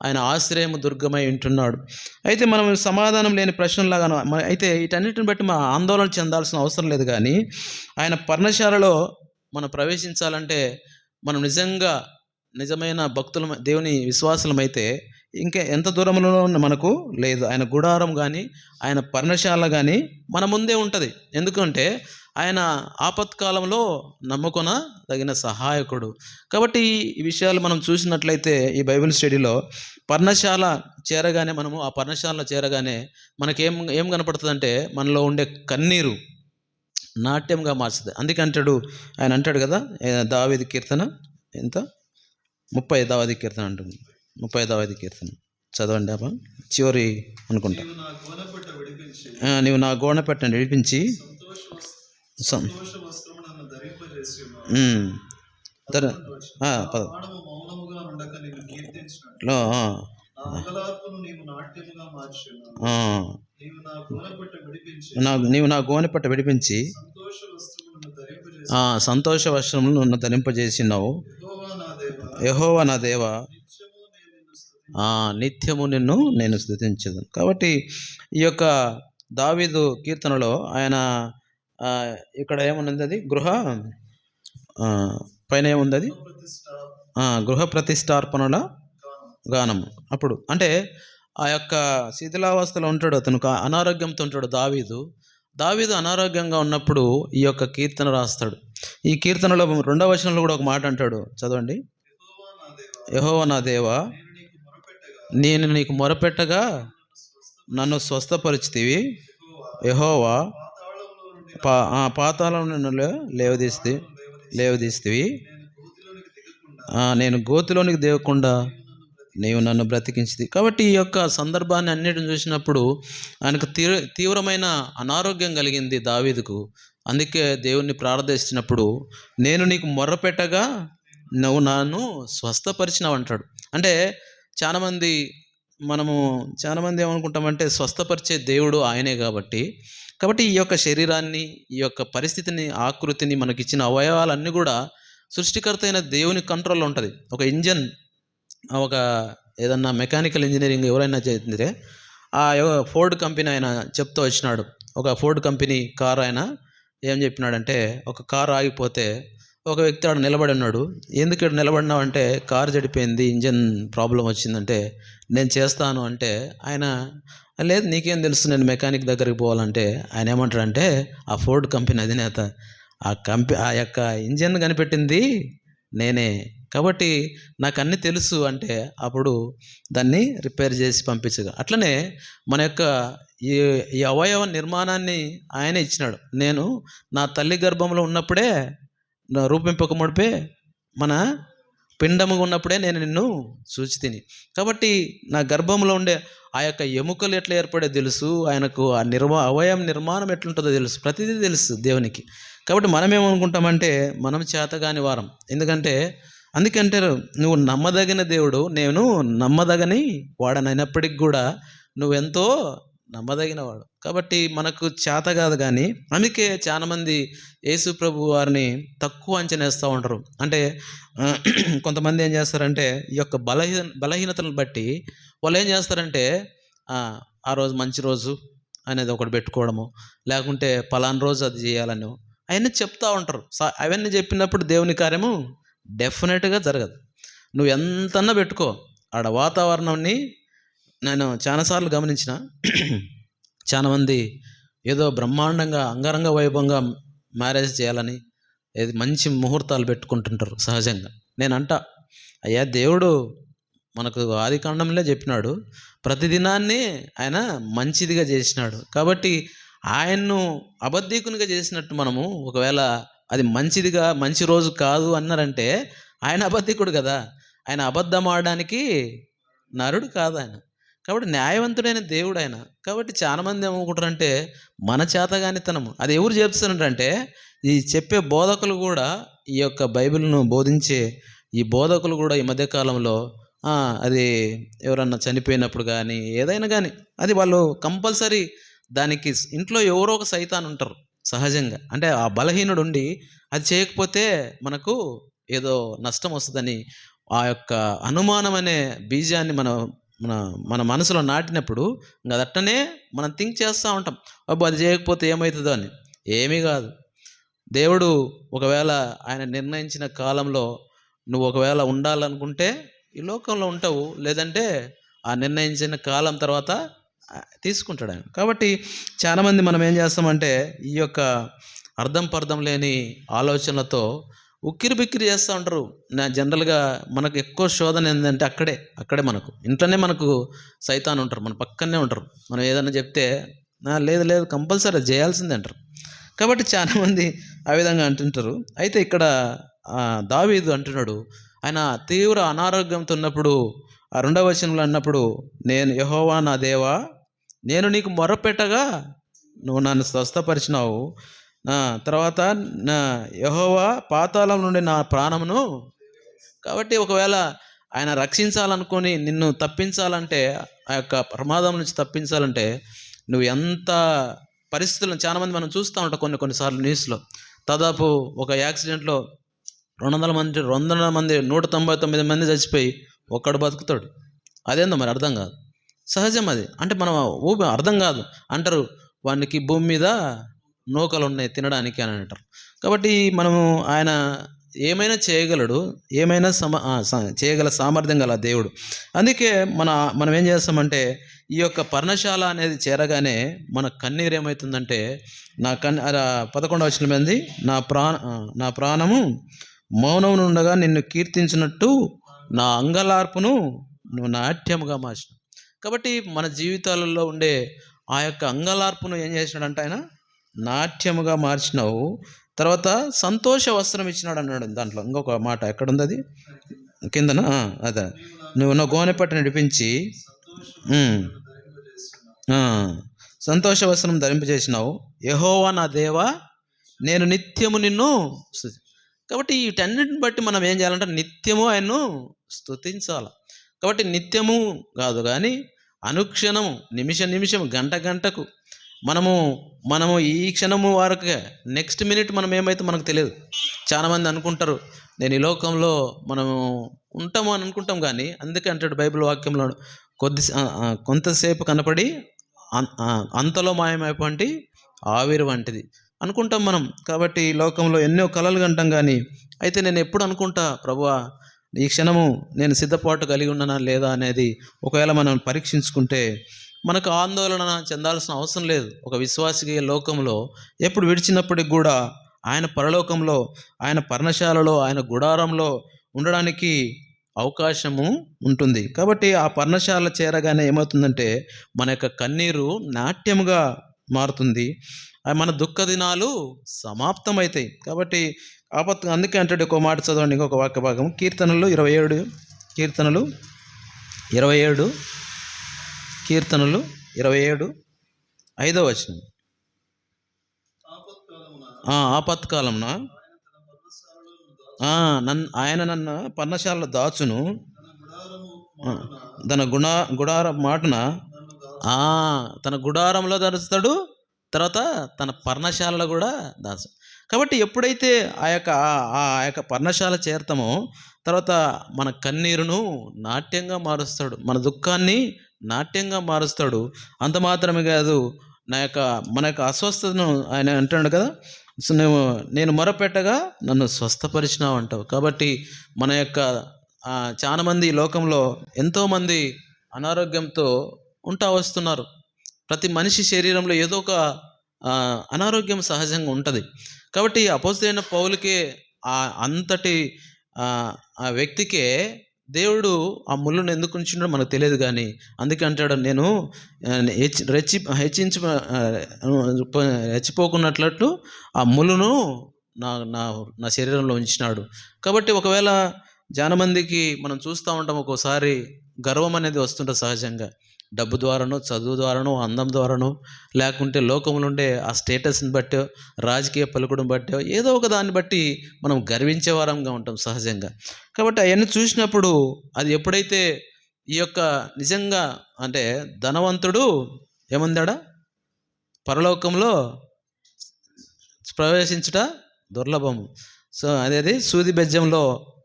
ఆయన ఆశ్రయము దుర్గమై ఉంటున్నాడు. అయితే మనం సమాధానం లేని ప్రశ్నలాగా అయితే వీటన్నిటిని బట్టి మనం ఆందోళన చెందాల్సిన అవసరం లేదు. కానీ ఆయన పర్ణశాలలో మనం ప్రవేశించాలంటే మనం నిజమైన భక్తుల దేవుని విశ్వాసులమైతే ఇంకా ఎంత దూరంలో మనకు లేదు. ఆయన గుడారం కానీ ఆయన పర్ణశాల కానీ మన ముందే ఉంటుంది. ఎందుకంటే ఆయన ఆపత్కాలంలో నమ్ముకొన తగిన సహాయకుడు. కాబట్టి ఈ విషయాలు మనం చూసినట్లయితే ఈ బైబిల్ స్టడీలో ఆ పర్ణశాలలో చేరగానే మనకేం కనపడుతుందంటే మనలో ఉండే కన్నీరు నాట్యంగా మార్చుతుంది. అందుకే ఆయన అంటాడు కదా, దావీదు కీర్తన 35వ కీర్తన అంటుంది. 35వ కీర్తన చదవండి అబ్బా, చివరి అనుకుంటా. నీవు నా గోనెపట్టను విడిపించి నీవు నా గోనెపట్ట విడిపించి సంతోష వస్త్రములు నన్ను ధరింపజేసినావు. యెహోవా నా దేవా, నిత్యము నిన్ను నేను స్తుతించదు. కాబట్టి ఈ యొక్క దావీదు కీర్తనలో ఆయన ఇక్కడ ఏమున్నది? అది గృహ పైన ఏముంది? అది గృహ ప్రతిష్టార్పణల గానము. అప్పుడు అంటే ఆ యొక్క శిథిలావస్థలో ఉంటాడు, అతను అనారోగ్యంతో ఉంటాడు. దావీదు అనారోగ్యంగా ఉన్నప్పుడు ఈ యొక్క కీర్తన రాస్తాడు. ఈ కీర్తనలో 2వ వచనంలో కూడా ఒక మాట అంటాడు, చదవండి. యెహోవా నా దేవా, నేను నీకు మొరపెట్టగా నన్ను స్వస్థపరిచితివి. యెహోవా, పాతాళం నన్ను లేవదీస్తివి. నేను గోతిలోనికి దిగకుండా నీవు నన్ను బ్రతికించింది. కాబట్టి ఈ యొక్క సందర్భాన్ని అన్నిటిని చూసినప్పుడు ఆయనకు తీవ్రమైన అనారోగ్యం కలిగింది దావీదుకు. అందుకే దేవుణ్ణి ప్రార్థించినప్పుడు నేను నీకు మొర్రపెట్టగా నువ్వు నన్ను స్వస్థపరిచినావు అంటాడు. అంటే చాలామంది ఏమనుకుంటామంటే స్వస్థపరిచే దేవుడు ఆయనే కాబట్టి ఈ యొక్క శరీరాన్ని, ఈ యొక్క పరిస్థితిని, ఆకృతిని, మనకిచ్చిన అవయవాలన్నీ కూడా సృష్టికర్త అయిన దేవుని కంట్రోల్లో ఉంటుంది. ఒక ఇంజన్, ఒక ఏదన్నా మెకానికల్ ఇంజనీరింగ్ ఎవరైనా చేస్తే ఫోర్డ్ కంపెనీ ఆయన చెప్తూ వచ్చినాడు. ఒక ఫోర్డ్ కంపెనీ కార్ ఆయన ఏం చెప్పినాడంటే, ఒక కారు ఆగిపోతే ఒక వ్యక్తి ఆడ నిలబడి ఉన్నాడు. ఎందుకు ఇక్కడ నిలబడినావు అంటే, కారు చెడిపోయింది, ఇంజన్ ప్రాబ్లం వచ్చిందంటే నేను చేస్తాను అంటే, ఆయన లేదు నీకేం తెలుసు నేను మెకానిక్ దగ్గరికి పోవాలంటే, ఆయన ఏమంటాడంటే ఆ ఫోర్డ్ కంపెనీ అధినేత ఆ యొక్క ఇంజన్ కనిపెట్టింది నేనే, కాబట్టి నాకు అన్నీ తెలుసు అంటే అప్పుడు దాన్ని రిపేర్ చేసి పంపించగా. అట్లనే మన యొక్క ఈ అవయవ నిర్మాణాన్ని ఆయనే ఇచ్చినాడు. నేను నా తల్లి గర్భంలో ఉన్నప్పుడే, నా రూపింపక ముడిపే, మన పిండముగా ఉన్నప్పుడే నేను నిన్ను చూచి తిని. కాబట్టి నా గర్భంలో ఉండే ఆ యొక్క ఎముకలు ఎట్లా ఏర్పడే తెలుసు, ఆయనకు ఆ అవయవ నిర్మాణం ఎట్లుంటుందో తెలుసు, ప్రతిదీ తెలుసు దేవునికి. కాబట్టి మనం ఏమనుకుంటామంటే మనం చేతగాని వారం. అందుకంటే నువ్వు నమ్మదగిన దేవుడు, నేను నమ్మదగని వాడనైనప్పటికి కూడా నువ్వెంతో నమ్మదగినవాడు. కాబట్టి మనకు చేత కాదు. కానీ అందుకే చాలామంది యేసు ప్రభు వారిని తక్కువ అంచనా వేస్తూ ఉంటారు. అంటే కొంతమంది ఏం చేస్తారంటే ఈ యొక్క బలహీనతలను బట్టి వాళ్ళు ఏం చేస్తారంటే ఆ రోజు మంచి రోజు అనేది ఒకటి పెట్టుకోవడము, లేకుంటే పలానా రోజు అది చేయాలని అవన్నీ చెప్తూ ఉంటారు. అవన్నీ చెప్పినప్పుడు దేవుని కార్యము డెఫినెట్గా జరగదు. నువ్వు ఎంతన్నా పెట్టుకో, ఆడ వాతావరణాన్ని నేను చాలాసార్లు గమనించిన. చాలామంది ఏదో బ్రహ్మాండంగా అంగరంగ వైభవంగా మ్యారేజ్ చేయాలని ఏది మంచి ముహూర్తాలు పెట్టుకుంటుంటారు సహజంగా. అయ్యా దేవుడు మనకు ఆది కాండంలో చెప్పినాడు, ప్రతిదినాన్ని ఆయన మంచిదిగా చేసినాడు. కాబట్టి ఆయన్ను అబద్ధీకునిగా చేసినట్టు మనము ఒకవేళ అది మంచి రోజు కాదు అన్నారంటే ఆయన అబద్ధికుడు కదా, ఆయన అబద్ధం ఆడడానికి నరుడు కాదు ఆయన. కాబట్టి న్యాయవంతుడైన దేవుడు ఆయన. కాబట్టి చాలామంది ఏమనుకుంటారంటే మన చేతగానితనము అది ఎవరు చెప్తున్నారంటే ఈ చెప్పే బోధకులు కూడా, ఈ యొక్క బైబిల్ను బోధించే ఈ బోధకులు కూడా ఈ మధ్యకాలంలో అది ఎవరన్నా చనిపోయినప్పుడు కానీ ఏదైనా కానీ అది వాళ్ళు కంపల్సరీ దానికి ఇంట్లో ఎవరో ఒక సైతాన్ ఉంటారు సహజంగా. అంటే ఆ బలహీనుడు ఉండి అది చేయకపోతే మనకు ఏదో నష్టం వస్తుందని ఆ యొక్క అనుమానం అనే బీజాన్ని మన మనసులో నాటినప్పుడు అది అట్టనే మనం థింక్ చేస్తూ ఉంటాం, అబ్బో అది చేయకపోతే ఏమవుతుందో అని. ఏమీ కాదు. దేవుడు ఒకవేళ ఆయన నిర్ణయించిన కాలంలో నువ్వు ఒకవేళ ఉండాలనుకుంటే ఈ లోకంలో ఉంటావు, లేదంటే ఆ నిర్ణయించిన కాలం తర్వాత తీసుకుంటాడు ఆయన. కాబట్టి చాలామంది మనం ఏం చేస్తామంటే ఈ యొక్క అర్థం లేని ఆలోచనలతో ఉక్కిరి బిక్కిరి చేస్తూ ఉంటారు. జనరల్గా మనకు ఎక్కువ శోధన ఏంటంటే అక్కడే మనకు ఇంట్లోనే మనకు సైతాన్ ఉంటారు, మన పక్కనే ఉంటారు. మనం ఏదైనా చెప్తే లేదు కంపల్సరీ చేయాల్సిందే అంటారు. కాబట్టి చాలామంది ఆ విధంగా అంటుంటారు. అయితే ఇక్కడ దావీదు అంటున్నాడు, ఆయన తీవ్ర అనారోగ్యంతో ఉన్నప్పుడు 2వ వచనంలో అన్నప్పుడు, నేను యెహోవా నా దేవా, నేను నీకు మొర్రపెట్టగా నువ్వు నన్ను స్వస్థపరిచినావు. తర్వాత నా యెహోవా పాతాళం నుండి నా ప్రాణమును. కాబట్టి ఒకవేళ ఆయన రక్షించాలనుకొని నిన్ను తప్పించాలంటే, ఆ యొక్క ప్రమాదం నుంచి తప్పించాలంటే నువ్వు ఎంత పరిస్థితులను చాలామంది మనం చూస్తూ ఉంటాం. కొన్నిసార్లు న్యూస్లో దాదాపు ఒక యాక్సిడెంట్లో 200 మంది 199 మంది చచ్చిపోయి ఒక్కడు బతుకుతాడు. అదేందో మరి అర్థం కాదు. సహజం అది. అంటే మనం అర్థం కాదు అంటారు, వానికి భూమి మీద నూకలు ఉన్నాయి తినడానికి అని అంటారు. కాబట్టి మనము ఆయన ఏమైనా చేయగలడు, ఏమైనా చేయగల సామర్థ్యం గల దేవుడు. అందుకే మనం ఏం చేస్తామంటే ఈ యొక్క పర్ణశాల అనేది చేరగానే మన కన్నీరు ఏమవుతుందంటే, 11వ వచనం ఏంది, నా ప్రాణము మౌనం ఉండగా నిన్ను కీర్తించినట్టు నా అంగలార్పును నువ్వు నాట్యముగా మార్చిన. కాబట్టి మన జీవితాలలో ఉండే ఆ యొక్క అంగలార్పును ఏం చేసినాడంటే ఆయన నాట్యముగా మార్చినావు. తర్వాత సంతోష వస్త్రం ఇచ్చినాడు అన్నాడు. దాంట్లో ఇంకొక మాట ఎక్కడుంది, అది కిందన అదే, నువ్వు నా గోనెపట్టు నడిపించి సంతోష వస్త్రం ధరింపజేసినావు. యెహోవా నా దేవా, నేను నిత్యము నిన్ను కాబట్టి వీటన్నిటిని బట్టి మనం ఏం చేయాలంటే నిత్యము ఆయన్ను స్తుతించాలి. కాబట్టి నిత్యము కాదు కానీ అనుక్షణము, నిమిషం గంట గంటకు మనము ఈ క్షణము వరకే, నెక్స్ట్ మినిట్ మనం ఏమైతే మనకు తెలియదు. చాలామంది అనుకుంటారు నేను ఈ లోకంలో మనము ఉంటాము అని అనుకుంటాం, కానీ అందుకే అంటాడు బైబిల్ వాక్యంలో కొంతసేపు కనపడి అంతలో మాయమైపోంటి ఆవిరి వంటిది అనుకుంటాం మనం. కాబట్టి ఈ లోకంలో ఎన్నో కలలు కంటాం, కానీ అయితే నేను ఎప్పుడు అనుకుంటా ప్రభువా ఈ క్షణము నేను సిద్ధపాటు కలిగి ఉన్నానా లేదా అనేది ఒకవేళ మనం పరీక్షించుకుంటే మనకు ఆందోళన చెందాల్సిన అవసరం లేదు. ఒక విశ్వాసికి లోకంలో ఎప్పుడు విడిచినప్పటికి కూడా ఆయన పరలోకంలో, ఆయన పర్ణశాలలో, ఆయన గుడారంలో ఉండడానికి అవకాశము ఉంటుంది. కాబట్టి ఆ పర్ణశాల చేరగానే ఏమవుతుందంటే మన యొక్క కన్నీరు నాట్యముగా మారుతుంది, మన దుఃఖ దినాలు సమాప్తమవుతాయి. కాబట్టి అందుకే అంటాడు ఒక మాట చదవండి, ఇంకొక వాక్య భాగం కీర్తనలు 27 5వ వచనం. ఆపత్కాలమున ఆయన నన్ను పర్ణశాలలో దాచును, తన గుడార మాటున తన గుడారంలో దాచుతాడు, తర్వాత తన పర్ణశాలలో కూడా దాచు. కాబట్టి ఎప్పుడైతే ఆ యొక్క పర్ణశాల చేరతామో తర్వాత మన కన్నీరును నాట్యంగా మారుస్తాడు, మన దుఃఖాన్ని నాట్యంగా మారుస్తాడు. అంత మాత్రమే కాదు, మన యొక్క అస్వస్థతను ఆయన అంటాడు కదా, నేను మొరపెట్టగా నన్ను స్వస్థపరిచినావు అంటావు. కాబట్టి మన యొక్క చాలామంది ఈ లోకంలో ఎంతోమంది అనారోగ్యంతో వస్తున్నారు. ప్రతి మనిషి శరీరంలో ఏదో ఒక అనారోగ్యం సహజంగా ఉంటుంది. కాబట్టి అపోస్తలుడైన పౌలుకే అంతటి ఆ వ్యక్తికే దేవుడు ఆ ముళ్ళును ఎందుకు ఉంచుండో మనకు తెలియదు, కానీ అందుకే అంటాడు నేను రెచ్చిపోకున్నట్లు ఆ ముళ్ళును నా శరీరంలో ఉంచినాడు. కాబట్టి ఒకవేళ జానమందికి మనం చూస్తూ ఉంటాం, ఒక్కోసారి గర్వం అనేది వస్తుంటుంది సహజంగా, డబ్బు ద్వారానో, చదువు ద్వారానో, అందం ద్వారానో, లేకుంటే లోకంలో ఉండే ఆ స్టేటస్ని బట్టో, రాజకీయ పలుకుడుని బట్టో, ఏదో ఒక దాన్ని బట్టి మనం గర్వించే వారంగా ఉంటాం సహజంగా. కాబట్టి అవన్నీ చూసినప్పుడు అది ఎప్పుడైతే ఈ యొక్క నిజంగా అంటే ధనవంతుడు ఏముందాడా పరలోకంలో ప్రవేశించుట దుర్లభము. సో అదేది సూది బెజ్జంలో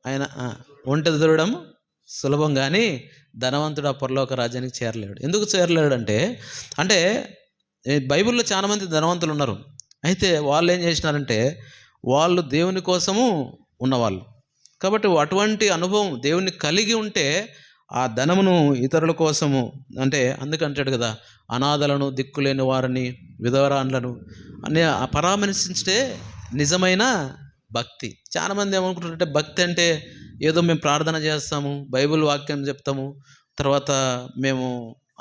ఆయన ఒంటె దూరడం సులభం, కానీ ధనవంతుడు ఆ పరలోక రాజ్యానికి చేరలేడు. ఎందుకు చేరలేడు అంటే బైబిల్లో చాలామంది ధనవంతులు ఉన్నారు. అయితే వాళ్ళు ఏం చేసినారంటే వాళ్ళు దేవుని కోసము ఉన్నవాళ్ళు. కాబట్టి అటువంటి అనుభవం దేవుని కలిగి ఉంటే ఆ ధనమును ఇతరుల కోసము అందుకంటాడు కదా, అనాథలను, దిక్కులేని వారిని, విధవరాన్లను అనే పరామర్శించే నిజమైన భక్తి. చాలామంది ఏమనుకుంటారంటే భక్తి అంటే ఏదో మేము ప్రార్థన చేస్తాము, బైబిల్ వాక్యం చెప్తాము, తర్వాత మేము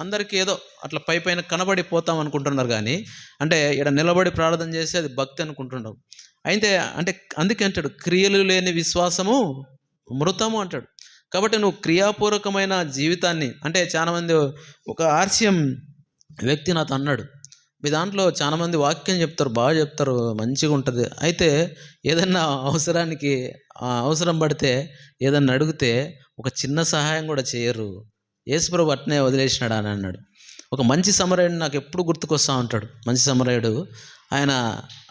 అందరికీ ఏదో అట్లా పైన కనబడిపోతాం అనుకుంటున్నారు, కానీ ఇక్కడ నిలబడి ప్రార్థన చేసి అది భక్తి అనుకుంటున్నాం. అయితే అందుకే అంటాడు క్రియలు లేని విశ్వాసము మృతము అంటాడు. కాబట్టి నువ్వు క్రియాపూర్వకమైన జీవితాన్ని చాలామంది ఒక ఆర్సిఎం వ్యక్తి నాతో అన్నాడు, మీ దాంట్లో చాలామంది వాక్యం చెప్తారు, బాగా చెప్తారు, మంచిగా ఉంటుంది, అయితే ఏదన్నా అవసరం పడితే ఏదన్నా అడిగితే ఒక చిన్న సహాయం కూడా చేయరు, యేసుప్రభు అట్నే వదిలేసినాడు అని అన్నాడు. ఒక మంచి సమరయుడు నాకు ఎప్పుడు గుర్తుకొస్తూ ఉంటాడు. మంచి సమరయుడు ఆయన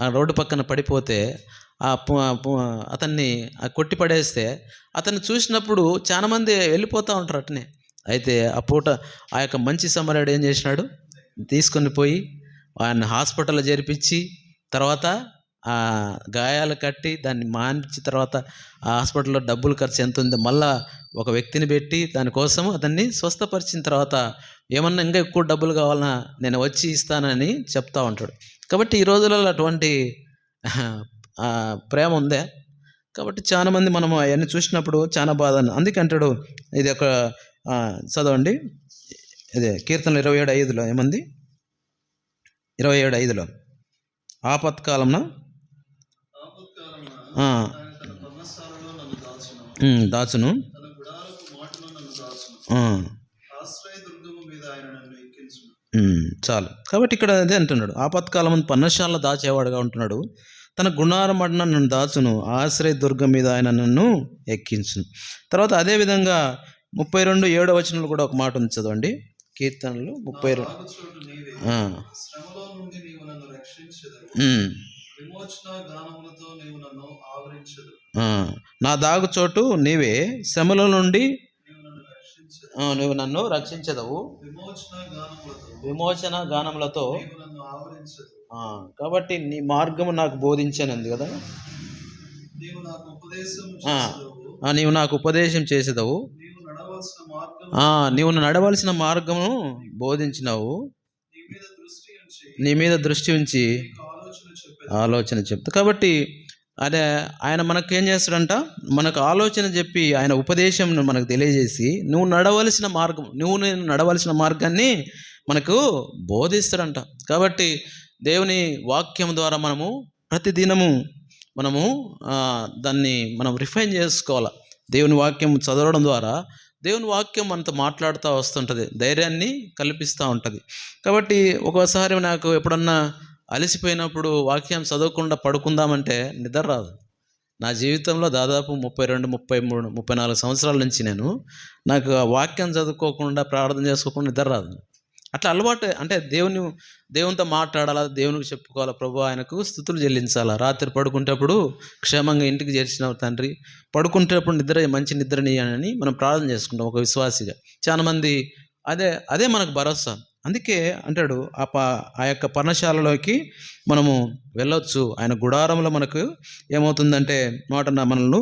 ఆ రోడ్డు పక్కన పడిపోతే అతన్ని కొట్టి పడేస్తే అతన్ని చూసినప్పుడు చాలామంది వెళ్ళిపోతూ ఉంటారు అట్నే. అయితే ఆ పూట ఆ యొక్క మంచి సమరయుడు ఏం చేసినాడు, తీసుకొని పోయి ఆయన హాస్పిటల్లో చేర్పించి తర్వాత ఆ గాయాలు కట్టి దాన్ని మాన్పించిన తర్వాత ఆ హాస్పిటల్లో డబ్బులు ఖర్చు ఎంత ఉందో మళ్ళా ఒక వ్యక్తిని పెట్టి దానికోసం అతన్ని స్వస్థపరిచిన తర్వాత ఏమన్నా ఇంకా ఎక్కువ డబ్బులు కావాలన్నా నేను వచ్చి ఇస్తానని చెప్తా ఉంటాడు. కాబట్టి ఈ రోజులలో అటువంటి ప్రేమ ఉందే. కాబట్టి చాలామంది మనం అవన్నీ చూసినప్పుడు చాలా బాధ. అందుకే అంటాడు, ఇది ఒక చదవండి, ఇదే కీర్తనలు 27:5లో ఏమంది, 27:5లో ఆపత్కాలంన దాచును, ఆ, ఆశ్రయదుర్గము మీద ఆయన నన్ను ఎక్కించును. చాలు. కాబట్టి ఇక్కడ అదే అంటున్నాడు, ఆపత్కాలం పర్ణశాల దాచేవాడుగా ఉంటున్నాడు, తన గుణారమడిన నన్ను దాచును, ఆశ్రయ దుర్గం మీద ఆయన నన్ను ఎక్కించును. తర్వాత అదేవిధంగా 32:7 కూడా ఒక మాట ఉంది, చదవండి. కీర్తనలు 32. తాగుచోటు నీవే, ఆ, శ్రమలో నుండి నీవు నన్ను రక్షించెదవు. ఉమ్, విమోచన గానములతో నీవు నన్ను ఆవరించెదవు. ఆ, నా దాగుచోటు నీవే, శ్రమల నుండి నీవు నన్ను రక్షించెదవు. నువ్వు నన్ను రక్షించదవు, విమోచన గానములతో నీవు నన్ను ఆవరించెదవు. కాబట్టి నీ మార్గము నాకు బోధించానంది కదా. నీవు నాకు ఉపదేశం ఆ, చేసెదవు. నీవు నాకు ఉపదేశం చేసేదవు, నీవు నడవలసిన మార్గం నీవు నడవలసిన మార్గమును బోధించినావు, నీ మీద దృష్టి ఉంచి నీ మీద దృష్టి ఉంచి నీకు ఆలోచన చెప్పేది. ఆలోచన చెప్తా. కాబట్టి అదే ఆయన మనకు ఏం చేస్తాడంట, మనకు ఆలోచన చెప్పి ఆయన ఉపదేశం మనకు తెలియజేసి నువ్వు నడవలసిన మార్గం, నేను నడవలసిన మార్గాన్ని మనకు బోధిస్తాడంట. కాబట్టి దేవుని వాక్యం ద్వారా మనము ప్రతిదినము మనము దాన్ని మనం రిఫైన్ చేసుకోవాలి. దేవుని వాక్యం చదవడం ద్వారా దేవుని వాక్యం మనతో మాట్లాడుతూ వస్తుంటుంది, ధైర్యాన్ని కల్పిస్తూ ఉంటుంది. కాబట్టి ఒక్కోసారి నాకు ఎప్పుడన్నా అలసిపోయినప్పుడు వాక్యం చదవకుండా పడుకుందామంటే నిద్ర రాదు. నా జీవితంలో దాదాపు 32, 33, 34 సంవత్సరాల నుంచి నాకు ఆ వాక్యం చదువుకోకుండా ప్రార్థన చేసుకోకుండా నిద్ర రాదు. అట్లా అలవాటు. అంటే దేవునితో మాట్లాడాలా, దేవునికి చెప్పుకోవాలా, ప్రభు ఆయనకు స్తుతులు చెల్లించాలా. రాత్రి పడుకుంటేప్పుడు క్షేమంగా ఇంటికి చేర్చిన తండ్రి, పడుకుంటేప్పుడు మంచి నిద్రనియని మనం ప్రార్థన చేసుకుంటాం ఒక విశ్వాసిగా. చాలామంది అదే మనకు భరోసా. అందుకే అంటాడు ఆ యొక్క పర్ణశాలలోకి మనము వెళ్ళొచ్చు. ఆయన గుడారంలో మనకు ఏమవుతుందంటే మనల్ని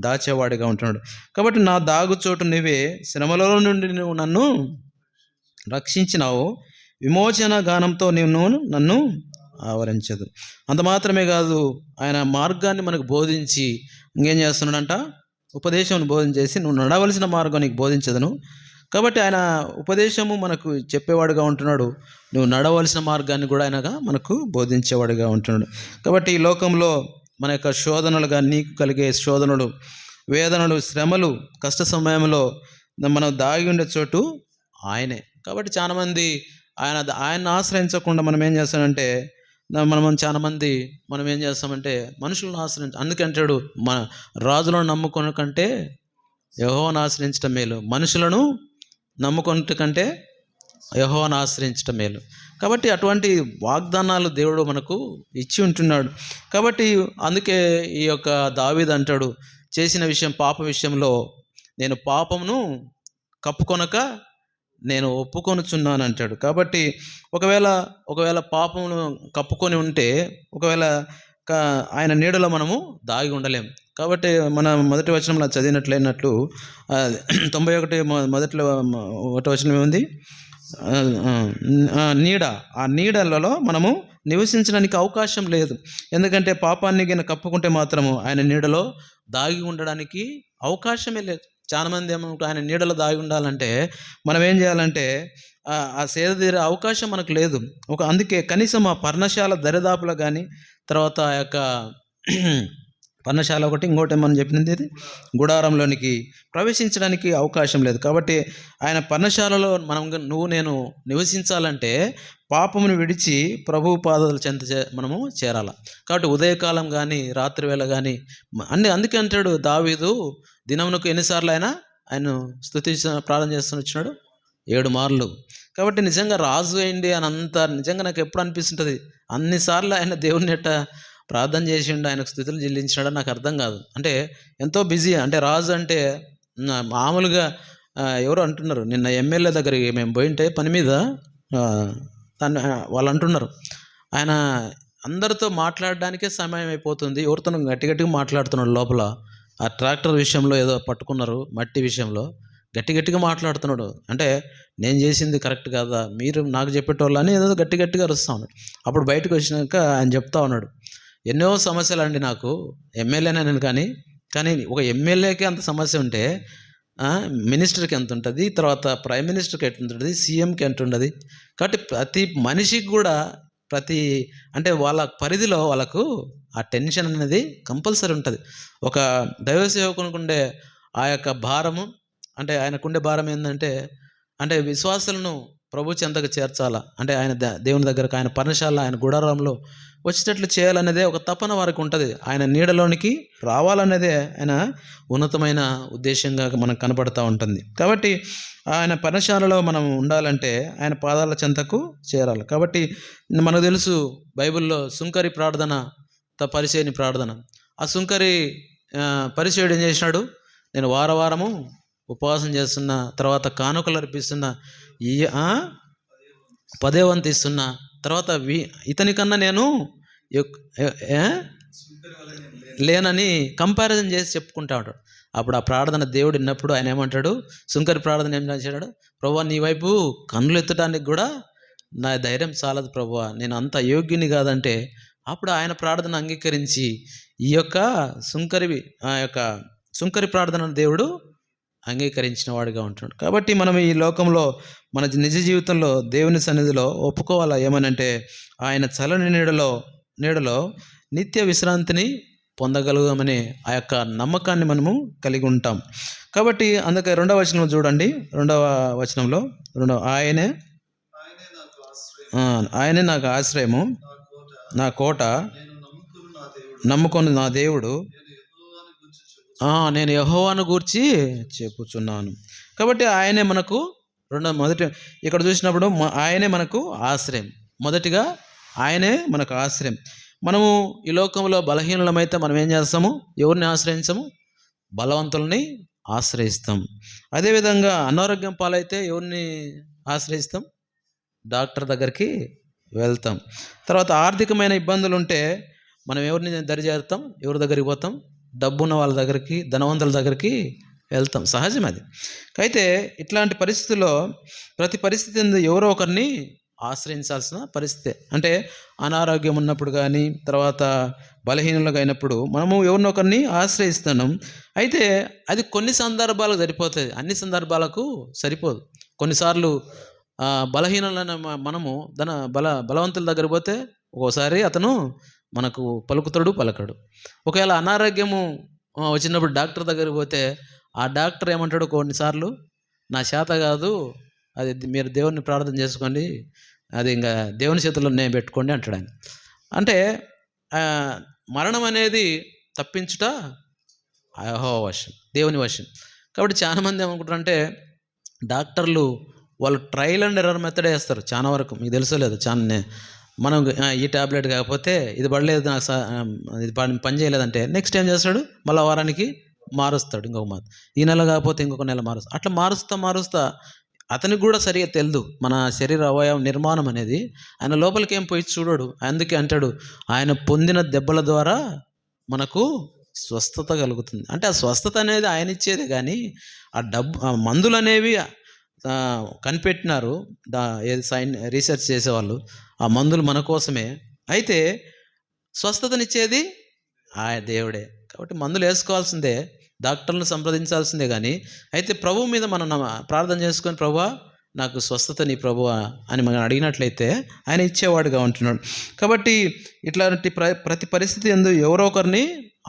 దాచేవాడిగా ఉంటున్నాడు. కాబట్టి నా దాగుచోటు నీవే, శ్రమల నుండి నువ్వు నన్ను రక్షించినావు, విమోచన గానంతో నీవు నన్ను ఆవరించదు. అంత మాత్రమే కాదు, ఆయన మార్గాన్ని మనకు బోధించి ఇంకేం చేస్తున్నాడంట, ఉపదేశం బోధించేసి నువ్వు నడవలసిన మార్గం నీకు బోధించదను. కాబట్టి ఆయన ఉపదేశము మనకు చెప్పేవాడుగా ఉంటున్నాడు, నువ్వు నడవలసిన మార్గాన్ని కూడా ఆయనగా మనకు బోధించేవాడుగా ఉంటున్నాడు. కాబట్టి ఈ లోకంలో మన యొక్క శోధనలుగా నీకు కలిగే శోధనలు, వేదనలు, శ్రమలు, కష్ట సమయంలో మనం దాగి ఉండే చోటు ఆయనే. కాబట్టి చాలామంది ఆయన్ని ఆశ్రయించకుండా మనం ఏం చేస్తామంటే మనం ఏం చేస్తామంటే మనుషులను ఆశ్రయించ. అందుకంటాడు, మన రాజులను నమ్ముకున్న కంటే యెహోవాను ఆశ్రయించటం మేలు, మనుషులను నమ్ముకున్నట్టు కంటే యెహోవాను ఆశ్రయించటం మేలు. కాబట్టి అటువంటి వాగ్దానాలు దేవుడు మనకు ఇచ్చి ఉంటున్నాడు. కాబట్టి అందుకే ఈ యొక్క దావీదు అంటాడు, చేసిన పాప విషయంలో నేను పాపమును కప్పుకొనక నేను ఒప్పుకొనుచున్నాను అంటాడు. కాబట్టి ఒకవేళ పాపమును కప్పుకొని ఉంటే ఒకవేళ ఆయన నీడలో మనము దాగి ఉండలేం. కాబట్టి మన మొదటి వచనంలో చదివినట్లయినట్లు 91 మొదట్లో 1 వచనం ఏముంది, ఆ నీడలలో మనము నివసించడానికి అవకాశం లేదు. ఎందుకంటే పాపాన్ని కప్పుకుంటే మాత్రము ఆయన నీడలో దాగి ఉండడానికి అవకాశమే లేదు. చాలామంది ఏమంటే ఆయన నీడలో దాగి ఉండాలంటే మనం ఏం చేయాలంటే ఆ సేద తీరే అవకాశం మనకు లేదు. అందుకే కనీసం ఆ పర్ణశాల దరిదాపులో కానీ, తర్వాత ఆ యొక్క పర్ణశాల ఒకటి, ఇంకోటి మనం చెప్పింది ఇది గుడారంలోనికి ప్రవేశించడానికి అవకాశం లేదు. కాబట్టి ఆయన పర్ణశాలలో నేను నివసించాలంటే పాపమును విడిచి ప్రభు పాదాల చెంత మనము చేరాల. కాబట్టి ఉదయకాలం కానీ రాత్రి వేళ కానీ అందుకే అంటాడు దావీదు, దినమునకు ఎన్నిసార్లు ఆయన స్తుతించిన ప్రార్థన చేస్తూ వచ్చినాడు, 7 మార్లు. కాబట్టి నిజంగా రాజు అయింది అని నిజంగా నాకు ఎప్పుడు అనిపిస్తుంటుంది, అన్నిసార్లు ఆయన దేవుని ఎట్ట ప్రార్థన చేసిండు, ఆయనకు స్థుతులు చెల్లించినాడని నాకు అర్థం కాదు. అంటే ఎంతో బిజీ. అంటే రాజు అంటే మామూలుగా ఎవరు అంటున్నారు, నిన్న ఎమ్మెల్యే దగ్గరికి మేము పోయింటే పని మీద వాళ్ళు అంటున్నారు, ఆయన అందరితో మాట్లాడడానికే సమయం అయిపోతుంది, ఎవరితో గట్టిగా మాట్లాడుతున్నాడు. లోపల ఆ ట్రాక్టర్ విషయంలో ఏదో పట్టుకున్నారు, మట్టి విషయంలో గట్టిగా మాట్లాడుతున్నాడు. అంటే నేను చేసింది కరెక్ట్ కాదా, మీరు నాకు చెప్పేటోళ్ళని ఏదో గట్టిగా అరుస్తూ ఉన్నాడు. అప్పుడు బయటకు వచ్చినాక ఆయన చెప్తా ఉన్నాడు, ఎన్నో సమస్యలు అండి, నాకు ఎమ్మెల్యేనే నేను, కానీ ఒక ఎమ్మెల్యేకి అంత సమస్య ఉంటే మినిస్టర్కి ఎంత ఉంటుంది, తర్వాత ప్రైమ్ మినిస్టర్కి ఎంత ఉంటుంది, సీఎంకి ఎంత ఉంటుంది. కాబట్టి ప్రతి మనిషికి కూడా అంటే వాళ్ళ పరిధిలో వాళ్ళకు ఆ టెన్షన్ అనేది కంపల్సరీ ఉంటుంది. ఒక దైవ సేవకునికి ఉండే ఆ యొక్క భారము, అంటే ఆయనకుండే భారం ఏంటంటే అంటే విశ్వాసులను ప్రభు చెంతకు చేర్చాలా, అంటే ఆయన దేవుని దగ్గరకు, ఆయన పర్ణశాల, ఆయన గుడారంలో వచ్చేటట్లు చేయాలనేదే ఒక తపన వారికి ఉంటుంది. ఆయన నీడలోనికి రావాలనేదే ఆయన ఉన్నతమైన ఉద్దేశంగా మనకు కనపడుతూ ఉంటుంది. కాబట్టి ఆయన పర్ణశాలలో మనం ఉండాలంటే ఆయన పాదాల చెంతకు చేరాలి. కాబట్టి మనకు తెలుసు బైబిల్లో సుంకరి ప్రార్థన, పరిసేయుని ప్రార్థన. ఆ సుంకరి పరిసేయుడు ఏం చేసినాడు? నేను వారము ఉపవాసం చేస్తున్నా, తర్వాత కానుకలు అర్పిస్తున్నా, ఈ 10వ వంతు ఇస్తున్నా, తర్వాత ఇతనికన్నా నేను లేనని కంపారిజన్ చేసి చెప్పుకుంటా ఉంటాడు. అప్పుడు ఆ ప్రార్థన దేవుడు విన్నప్పుడు ఆయన ఏమంటాడు? సుంకరి ప్రార్థన ఏం చేశాడు? ప్రభువా, నీ వైపు కన్నులు ఎత్తడానికి కూడా నా ధైర్యం చాలదు ప్రభువా, నేను అంత అయోగ్యుని కాదంటే అప్పుడు ఆయన ప్రార్థన అంగీకరించి ఈ యొక్క సుంకరి ప్రార్థనను దేవుడు అంగీకరించిన వాడిగా ఉంటున్నాడు. కాబట్టి మనం ఈ లోకంలో మన నిజ జీవితంలో దేవుని సన్నిధిలో ఒప్పుకోవాలా ఏమనంటే ఆయన చల్లని నీడలో నిత్య విశ్రాంతిని పొందగలుగుతామనే ఆ యొక్క నమ్మకాన్ని మనము కలిగి ఉంటాం. కాబట్టి అందుకే 2వ వచనం చూడండి. 2వ వచనంలో ఆయనే నాకు ఆశ్రయము, నా కోట, నమ్ముకొని నా దేవుడు, నేను యెహోవాను గూర్చి చెప్పుచున్నాను. కాబట్టి ఆయనే మనకు మొదటి ఇక్కడ చూసినప్పుడు ఆయనే మనకు ఆశ్రయం. మొదటిగా ఆయనే మనకు ఆశ్రయం. మనము ఈ లోకంలో బలహీనమైతే మనం ఏం చేస్తాము? ఎవరిని ఆశ్రయించము? బలవంతుల్ని ఆశ్రయిస్తాం. అదేవిధంగా అనారోగ్యం పాలైతే ఎవరిని ఆశ్రయిస్తాం? డాక్టర్ దగ్గరికి వెళ్తాం. తర్వాత ఆర్థికమైన ఇబ్బందులు ఉంటే మనం ఎవరిని దరిచేరుతాం? ఎవరి దగ్గరికి పోతాం? డబ్బున్న వాళ్ళ దగ్గరికి, ధనవంతుల దగ్గరికి వెళ్తాం. సహజం అది. అయితే ఇట్లాంటి పరిస్థితుల్లో ప్రతి పరిస్థితి ఎవరో ఒకరిని ఆశ్రయించాల్సిన పరిస్థితి. అంటే అనారోగ్యం ఉన్నప్పుడు కానీ, తర్వాత బలహీనలుగా అయినప్పుడు మనము ఎవరినో ఒకరిని ఆశ్రయిస్తున్నాం. అయితే అది కొన్ని సందర్భాలకు సరిపోతుంది, అన్ని సందర్భాలకు సరిపోదు. కొన్నిసార్లు బలహీనులైన మనము బలవంతుల దగ్గర పోతే ఒక్కోసారి అతను మనకు పలకడు. ఒకవేళ అనారోగ్యము వచ్చినప్పుడు డాక్టర్ దగ్గరికి పోతే ఆ డాక్టర్ ఏమంటాడు? కొన్నిసార్లు నా చేత కాదు, అది మీరు దేవుని ప్రార్థన చేసుకోండి, అది ఇంకా దేవుని చేతుల్లో నేను పెట్టుకోండి అంటాడు ఆయన. అంటే మరణం అనేది తప్పించుట యెహోవా వశం, దేవుని వశం. కాబట్టి చాలామంది ఏమనుకుంటారంటే డాక్టర్లు వాళ్ళు ట్రయల్ అండ్ ఎర్రర్ మెథడ్ వేస్తారు చాలా వరకు. మీకు తెలుసో లేదు, మనం ఈ ట్యాబ్లెట్ కాకపోతే ఇది పడలేదు, నాకు ఇది పని చేయలేదంటే నెక్స్ట్ ఏం చేస్తాడు? మళ్ళీ వారానికి మారుస్తాడు, ఇంకొక మాట. ఈ నెల కాకపోతే ఇంకొక నెల మారుస్తాడు. అట్లా మారుస్తా అతనికి కూడా సరిగా తెలియదు మన శరీర అవయవ నిర్మాణం అనేది. ఆయన లోపలికి ఏం పోయి చూడడు. అందుకే అంటాడు, ఆయన పొందిన దెబ్బల ద్వారా మనకు స్వస్థత కలుగుతుంది. అంటే ఆ స్వస్థత అనేది ఆయన ఇచ్చేదే, కానీ ఆ మందులు అనేవి కనిపెట్టినారు రీసెర్చ్ చేసేవాళ్ళు. ఆ మందులు మన కోసమే, అయితే స్వస్థతనిచ్చేది ఆయన దేవుడే. కాబట్టి మందులు వేసుకోవాల్సిందే, డాక్టర్లను సంప్రదించాల్సిందే. కానీ అయితే ప్రభువు మీద మనం ప్రార్థన చేసుకొని, ప్రభువా నాకు స్వస్థత నీ ప్రభువా అని మనం అడిగినట్లయితే ఆయన ఇచ్చేవాడుగా ఉంటున్నాడు. కాబట్టి ఇట్లాంటి ప్రతి పరిస్థితి యందు ఎవరో ఒకరిని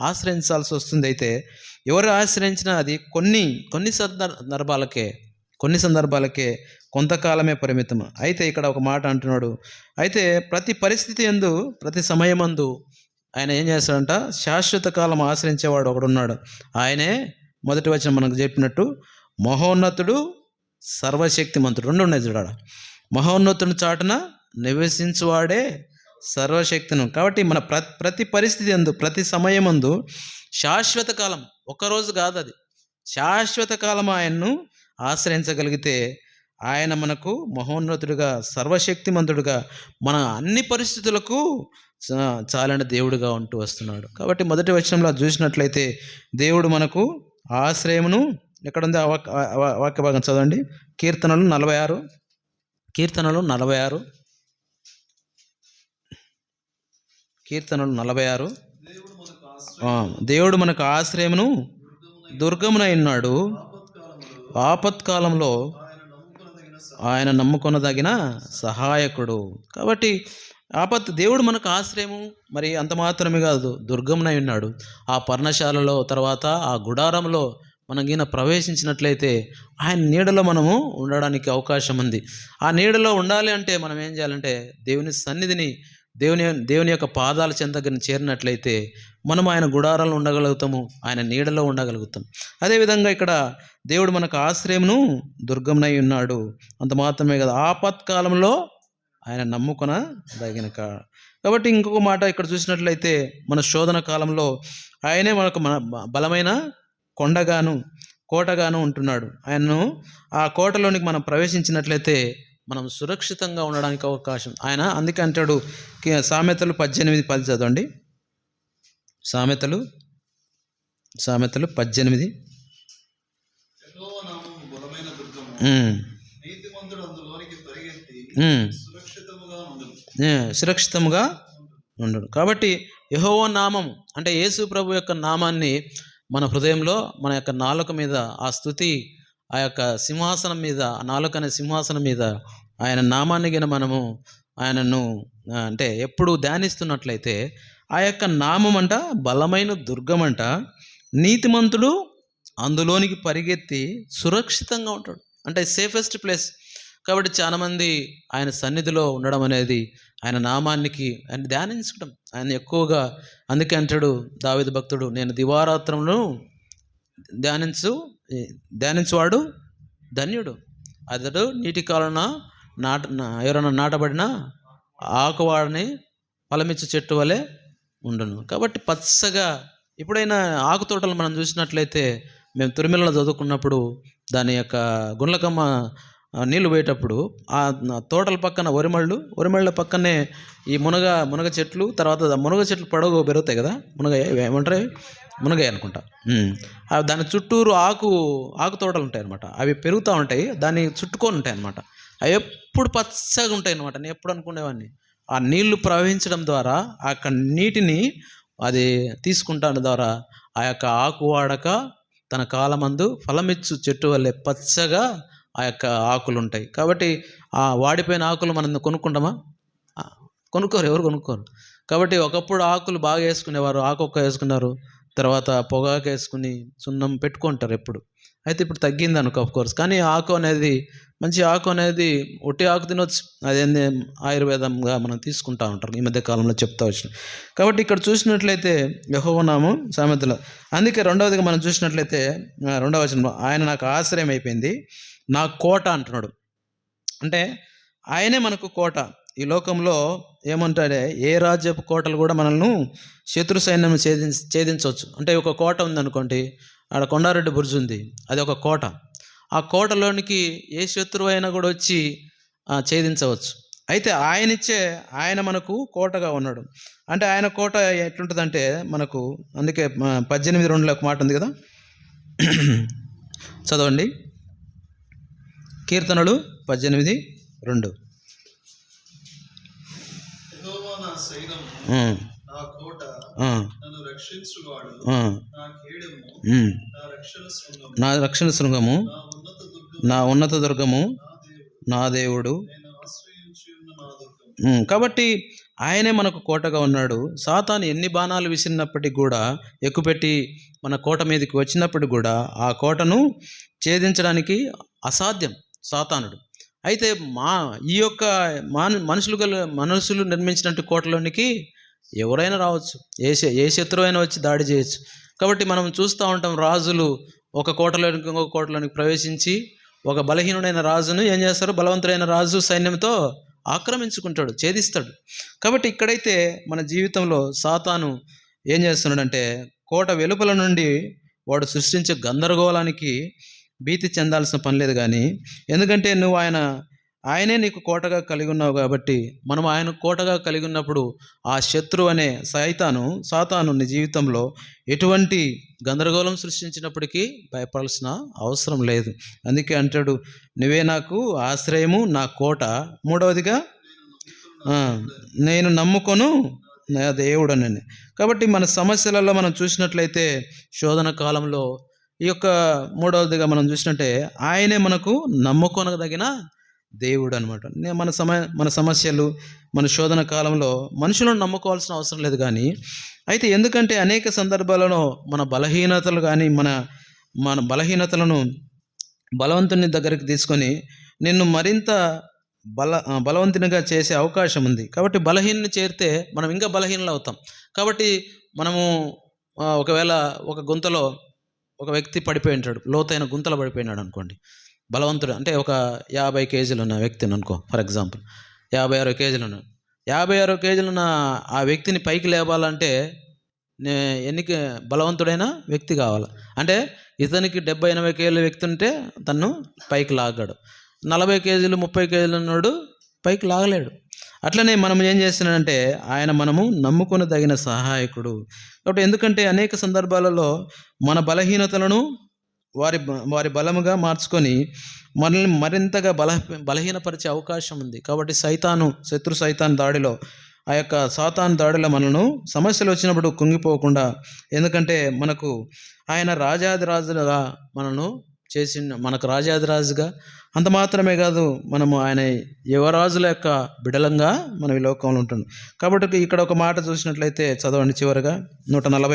ఆశ్రయించాల్సి వస్తుంది. అయితే ఎవరు ఆశ్రయించినా అది కొన్ని సందర్భాలకే కొంతకాలమే పరిమితం. అయితే ఇక్కడ ఒక మాట అంటున్నాడు, అయితే ప్రతి పరిస్థితి యందు, ప్రతి సమయమందు ఆయన ఏం చేస్తాడంట? శాశ్వత కాలం ఆశ్రయించేవాడు ఒకడున్నాడు. ఆయనే మొదటి వచనం మనకు చెప్పినట్టు మహోన్నతుడు, సర్వశక్తిమంతుడు. 2 ఉన్నాయి చూడాలి. మహోన్నతుని చాటున నివసించువాడే సర్వశక్తిను. కాబట్టి మన ప్రతి పరిస్థితి యందు, ప్రతి సమయమందు శాశ్వత కాలం, ఒక్కరోజు కాదు, అది శాశ్వత కాలం ఆయన్ను ఆశ్రయించగలిగితే ఆయన మనకు మహోన్నతుడిగా, సర్వశక్తిమంతుడిగా, మన అన్ని పరిస్థితులకు చాలిన దేవుడిగా ఉంటూ వస్తున్నాడు. కాబట్టి మొదటి వచనంలో చూసినట్లయితే దేవుడు మనకు ఆశ్రయమును, ఎక్కడుంది ఆ వాక్య భాగం చదవండి. కీర్తనలు 46 దేవుడు మనకు ఆశ్రయమును దుర్గమునై ఉన్నాడు, ఆపత్కాలంలో ఆయన నమ్ముకొనదగిన సహాయకుడు. కాబట్టి దేవుడు మనకు ఆశ్రయము, మరి అంత మాత్రమే కాదు, దుర్గమునై ఉన్నాడు. ఆ పర్ణశాలలో, తర్వాత ఆ గుడారంలో మనం ఈయన ప్రవేశించినట్లయితే ఆయన నీడలో మనము ఉండడానికి అవకాశం ఉంది. ఆ నీడలో ఉండాలి అంటే మనం ఏం చేయాలంటే దేవుని సన్నిధిని దేవుని యొక్క పాదాల చెంతకు చేరినట్లయితే మనం ఆయన గుడారాల్లో ఉండగలుగుతాము, ఆయన నీడలో ఉండగలుగుతాం. అదేవిధంగా ఇక్కడ దేవుడు మనకు ఆశ్రయమును దుర్గమునై ఉన్నాడు. అంత మాత్రమే కదా, ఆపత్కాలంలో ఆయన నమ్ముకొనదగిన కాబట్టి ఇంకొక మాట ఇక్కడ చూసినట్లయితే మన శోధన కాలంలో ఆయనే మనకు బలమైన కొండగాను కోటగాను ఉంటున్నాడు. ఆయనను ఆ కోటలోనికి మనం ప్రవేశించినట్లయితే మనం సురక్షితంగా ఉండడానికి అవకాశం ఆయన. అందుకే అంటాడు సామెతలు 18:10 చదవండి. సామెతలు 18. యెహోవా నామము బలమైన దుర్గము, నీతిమంతుడు అందులోనికి పరిగెత్తి సురక్షితముగా ఉండడు. కాబట్టి యెహోవా నామం అంటే యేసు ప్రభు యొక్క నామాన్ని మన హృదయంలో, మన యొక్క నాలుక మీద ఆ స్తుతి, ఆ యొక్క సింహాసనం మీద, ఆ నాలుక అనే సింహాసనం మీద ఆయన నామాన్ని గిన మనము ఆయనను అంటే ఎప్పుడు ధ్యానిస్తున్నట్లయితే ఆ యొక్క నామం అంట బలమైన దుర్గమంట, నీతిమంతుడు అందులోనికి పరిగెత్తి సురక్షితంగా ఉంటాడు. అంటే సేఫెస్ట్ ప్లేస్. కాబట్టి చాలామంది ఆయన సన్నిధిలో ఉండడం అనేది, ఆయన నామానికి ఆయన ధ్యానించడం, ఆయన ఎక్కువగా. అందుకే అంటాడు దావీదు భక్తుడు, నేను దివారాత్రమును ధ్యానించువాడు ధన్యుడు. అతడు నీటి కాలన ఎవరైనా నాటబడిన ఆకువాడని ఫలమిచ్చు చెట్టు వలె ఉండను. కాబట్టి పచ్చగా ఎప్పుడైనా ఆకు తోటలు మనం చూసినట్లయితే, మేము తిరుమలలో చదువుకున్నప్పుడు దాని యొక్క గుండ్లకమ్మ నీళ్లు పోయేటప్పుడు ఆ తోటల పక్కన వరిమళ్ళ పక్కనే ఈ మునగ చెట్లు, తర్వాత మునగ చెట్లు పొడవు పెరుగుతాయి కదా, ఏమంటారు, మునగాయ అనుకుంటా. దాని చుట్టూరు ఆకు తోటలు ఉంటాయి అన్నమాట. అవి పెరుగుతూ ఉంటాయి, దాన్ని చుట్టుకొని ఉంటాయి అన్నమాట. అవి ఎప్పుడు పచ్చగా ఉంటాయి అన్నమాట. నేను ఎప్పుడు అనుకునేవాడిని, ఆ నీళ్లు ప్రవహించడం ద్వారా ఆ యొక్క నీటిని అది తీసుకుంటాను ద్వారా ఆ యొక్క ఆకు వాడక తన కాలమందు ఫలమిచ్చు చెట్టు వల్లే పచ్చగా ఆ యొక్క ఆకులు ఉంటాయి. కాబట్టి ఆ వాడిపోయిన ఆకులు మనం కొనుక్కుంటామా? కొనుక్కోరు, ఎవరు కొనుక్కోరు. కాబట్టి ఒకప్పుడు ఆకులు బాగా వేసుకునేవారు, ఆకొక్క వేసుకున్నారు, తర్వాత పొగాకు వేసుకుని సున్నం పెట్టుకుంటారు ఎప్పుడు. అయితే ఇప్పుడు తగ్గింది అనుకో కోర్స్. కానీ ఆకు అనేది, మంచి ఆకు అనేది ఒట్టి ఆకు తినొచ్చు, అదేంది ఆయుర్వేదంగా మనం తీసుకుంటా ఉంటారు ఈ మధ్య కాలంలో చెప్తా వచ్చిన. కాబట్టి ఇక్కడ చూసినట్లయితే యెహోవా నామం సామెతలు. అందుకే రెండవదిగా మనం చూసినట్లయితే 2వ వచనంలో ఆయన నాకు ఆశ్రయం అయిపోయింది, నా కోట అంటున్నాడు. అంటే ఆయనే మనకు కోట. ఈ లోకంలో ఏమంటాడే, ఏ రాజ్యపు కోటలు కూడా మనల్ని శత్రు సైన్యం ఛేదించవచ్చు. అంటే ఒక కోట ఉందనుకోండి, ఆడ కొండారెడ్డి బుర్జ్ ఉంది, అది ఒక కోట. ఆ కోటలోనికి ఏ శత్రువు అయినా కూడా వచ్చి ఛేదించవచ్చు. అయితే ఆయన మనకు కోటగా ఉన్నాడు. అంటే ఆయన కోట ఎట్లుంటుందంటే మనకు, అందుకే 18:2 ఒక మాట ఉంది కదా, చదవండి. కీర్తనలు 18:2. యెహోవా నా శైలము, నా కోట, నన్ను రక్షించువాడు, నా కేడెము, నా రక్షణ శృంగము, నా ఉన్నత దుర్గము, నా దేవుడు. కాబట్టి ఆయనే మనకు కోటగా ఉన్నాడు. సాతాను ఎన్ని బాణాలు విసిరినప్పటికీ కూడా, ఎక్కుపెట్టి మన కోట మీదకి వచ్చినప్పటికి కూడా ఆ కోటను ఛేదించడానికి అసాధ్యం సాతానుడు. అయితే ఈ యొక్క మనుషులు నిర్మించినట్టు కోటలోనికి ఎవరైనా రావచ్చు, ఏ శత్రువు అయినా వచ్చి దాడి చేయొచ్చు. కాబట్టి మనం చూస్తూ ఉంటాం, రాజులు ఒక కోటలోనికి ఇంకొక కోటలోనికి ప్రవేశించి ఒక బలహీనుడైన రాజును ఏం చేస్తారు, బలవంతుడైన రాజు సైన్యంతో ఆక్రమించుకుంటాడు, ఛేదిస్తాడు. కాబట్టి ఇక్కడైతే మన జీవితంలో సాతాను ఏం చేస్తున్నాడంటే, కోట వెలుపల నుండి వాడు సృష్టించే గందరగోళానికి భీతి చెందాల్సిన పని లేదు. కానీ ఎందుకంటే నువ్వు ఆయనే నీకు కోటగా కలిగి ఉన్నావు. కాబట్టి మనం ఆయన కోటగా కలిగి ఉన్నప్పుడు ఆ శత్రువు అనే సాతాను నీ జీవితంలో ఎటువంటి గందరగోళం సృష్టించినప్పటికీ భయపడాల్సిన అవసరం లేదు. అందుకే అంటాడు, నువ్వే నాకు ఆశ్రయము, నా కోట. మూడవదిగా నేను నమ్ముకొను నా దేవుడనని. కాబట్టి మన సమస్యలలో మనం చూసినట్లయితే శోధన కాలంలో ఈ యొక్క మూడవదిగా మనం చూసినట్టే ఆయనే మనకు నమ్ముకొనదగిన దేవుడు అనమాట. మన సమస్యలు, మన శోధన కాలంలో మనుషులను నమ్ముకోవాల్సిన అవసరం లేదు. కానీ అయితే ఎందుకంటే అనేక సందర్భాలలో మన బలహీనతలు కానీ మన బలహీనతలను బలవంతుని దగ్గరికి తీసుకొని నిన్ను మరింత బలవంతునిగా చేసే అవకాశం ఉంది. కాబట్టి బలహీనని చేరితే మనం ఇంకా బలహీనలు అవుతాం. కాబట్టి మనము ఒకవేళ ఒక గుంతలో ఒక వ్యక్తి పడిపోయి ఉంటాడు, లోతైన గుంతలో పడిపోయినాడు అనుకోండి. బలవంతుడు అంటే ఒక 50 కేజీలు ఉన్న వ్యక్తిని అనుకో, ఫర్ ఎగ్జాంపుల్ 56 కేజీలు ఉన్నాడు. 56 కేజీలు ఉన్న ఆ వ్యక్తిని పైకి లేవాలంటే ఎన్నికి బలవంతుడైన వ్యక్తి కావాలి. అంటే ఇతనికి 70-80 కేజీల వ్యక్తి ఉంటే తను పైకి లాగాడు. 40 కేజీలు 30 కేజీలు ఉన్నాడు పైకి లాగలేడు. అట్లనే మనం ఏం చేస్తున్నాడంటే ఆయన మనము నమ్ముకొనదగిన సహాయకుడు. కాబట్టి ఎందుకంటే అనేక సందర్భాలలో మన బలహీనతలను వారి బలముగా మార్చుకొని మనల్ని మరింతగా బలహీనపరిచే అవకాశం ఉంది. కాబట్టి శత్రు సైతాను దాడిలో, ఆ యొక్క సాతాను దాడిలో మనను సమస్యలు వచ్చినప్పుడు కుంగిపోకుండా, ఎందుకంటే మనకు ఆయన రాజాదిరాజుగా మనకు రాజాదిరాజుగా, అంత మాత్రమే కాదు మనము ఆయన యువరాజుల యొక్క బిడలంగా మనం ఈ లోకంలో ఉంటున్నాం. కాబట్టి ఇక్కడ ఒక మాట చూసినట్లయితే చదవండి చివరిగా 146వ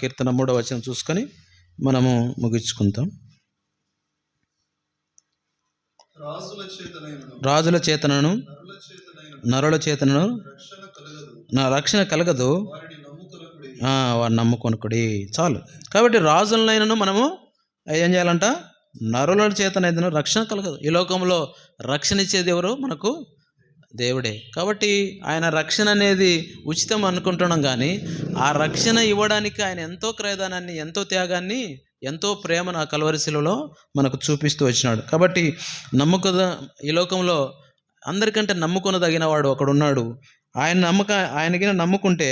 కీర్తన 3వ వచనం చూసుకొని మనము ముగించుకుంటాం. రాజుల చేతనను నరుల చేతనను రక్షణ కలగదు, వాడు నమ్ముకొనుకుడి. చాలు. కాబట్టి రాజులనైనను మనము ఏం చేయాలంట? నరుల చేతనైనా రక్షణ కలగదు. ఈ లోకంలో రక్షణ ఇచ్చేది ఎవరు? మనకు దేవుడే. కాబట్టి ఆయన రక్షణ అనేది ఉచితం అనుకుంటున్నాం, కానీ ఆ రక్షణ ఇవ్వడానికి ఆయన ఎంతో క్రయదానాన్ని, ఎంతో త్యాగాన్ని, ఎంతో ప్రేమను ఆ కల్వరి శిలువలో మనకు చూపిస్తూ వచ్చినాడు. కాబట్టి ఈ లోకంలో అందరికంటే నమ్ముకొనదగిన వాడు ఒకడున్నాడు. ఆయనకి నమ్ముకుంటే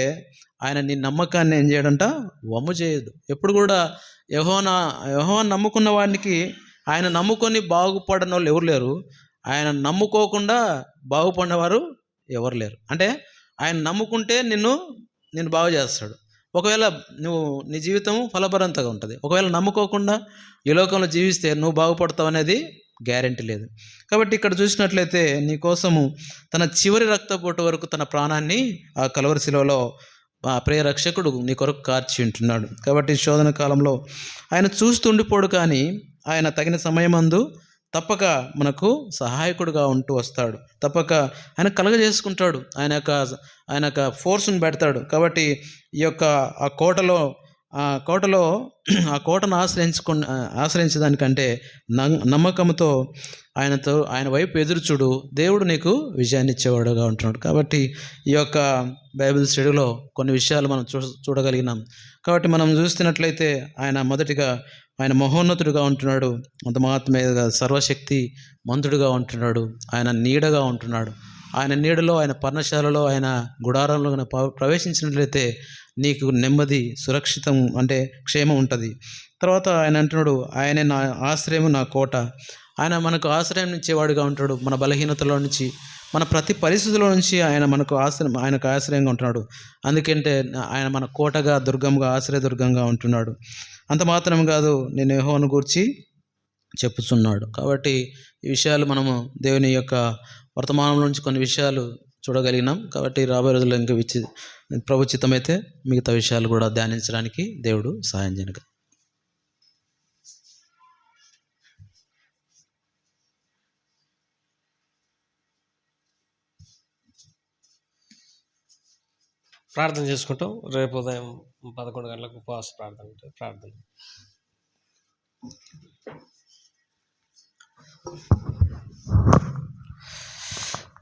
ఆయన నీ నమ్మకాన్ని ఏం చేయడంట? వమ్ము చేయదు. ఎప్పుడు కూడా యెహోవాను నమ్ముకున్న వాడికి, ఆయన నమ్ముకొని బాగుపడిన వాళ్ళు ఎవరు లేరు. ఆయన నమ్ముకోకుండా బాగుపడినవారు ఎవరు లేరు. అంటే ఆయన నమ్ముకుంటే నిన్ను బాగు చేస్తాడు. ఒకవేళ నీ జీవితం ఫలభరంతగా ఉంటుంది. ఒకవేళ నమ్ముకోకుండా ఈ లోకంలో జీవిస్తే నువ్వు బాగుపడతావు అనేది గ్యారెంటీ లేదు. కాబట్టి ఇక్కడ చూసినట్లయితే నీ కోసము తన చివరి రక్తపోటు వరకు తన ప్రాణాన్ని ఆ కల్వరి శిలువలో ఆ ప్రియ రక్షకుడు నీ కొరకు కార్చి ఉంటున్నాడు. కాబట్టి శోధన కాలంలో ఆయన చూస్తుండిపోడు, కానీ ఆయన తగిన సమయమందు తప్పక మనకు సహాయకుడుగా ఉంటూ వస్తాడు. తప్పక ఆయన కలగజేసుకుంటాడు. ఆయన యొక్క ఫోర్స్ని పెడతాడు. కాబట్టి ఈ యొక్క ఆ కోటను ఆశ్రయించడానికంటే నమ్మకంతో ఆయన వైపు ఎదురుచూడు, దేవుడు నీకు విజయాన్ని ఇచ్చేవాడుగా ఉంటున్నాడు. కాబట్టి ఈ యొక్క బైబిల్ స్టడీలో కొన్ని విషయాలు మనం చూడగలిగినాం. కాబట్టి మనం చూస్తున్నట్లయితే ఆయన మొదటిగా ఆయన మహోన్నతుడుగా ఉంటున్నాడు. అంత మాత్రమే సర్వశక్తి మంతుడుగా ఉంటున్నాడు. ఆయన నీడగా ఉంటున్నాడు. ఆయన నీడలో, ఆయన పర్ణశాలలో, ఆయన గుడారంలో ప్రవేశించినట్లయితే నీకు నెమ్మది, సురక్షితం అంటే క్షేమం ఉంటుంది. తర్వాత ఆయన అంటున్నాడు, ఆయనే నా ఆశ్రయము, నా కోట. ఆయన మనకు ఆశ్రయం ఇచ్చేవాడుగా ఉంటాడు. మన బలహీనతలో నుంచి, మన ప్రతి పరిస్థితుల నుంచి ఆయనకు ఆశ్రయంగా ఉంటున్నాడు. అందుకంటే ఆయన మన కోటగా, దుర్గంగా, ఆశ్రయదుర్గంగా ఉంటున్నాడు. అంత మాత్రం కాదు, నేను యెహోవాను గూర్చి చెప్పుచున్నాడు. కాబట్టి ఈ విషయాలు మనము దేవుని యొక్క వర్తమానంలో నుంచి కొన్ని విషయాలు చూడగలిగినాం. కాబట్టి రాబోయే రోజుల్లో ఇంకా ప్రభు చిత్తమైతే మిగతా విషయాలు కూడా ధ్యానించడానికి దేవుడు సహాయం చేయను. ప్రార్థన చేసుకుంటాం. రేపు ఉదయం 11 గంటలకు ఉపవాస ప్రార్థన ఉంటుంది. ప్రార్థన.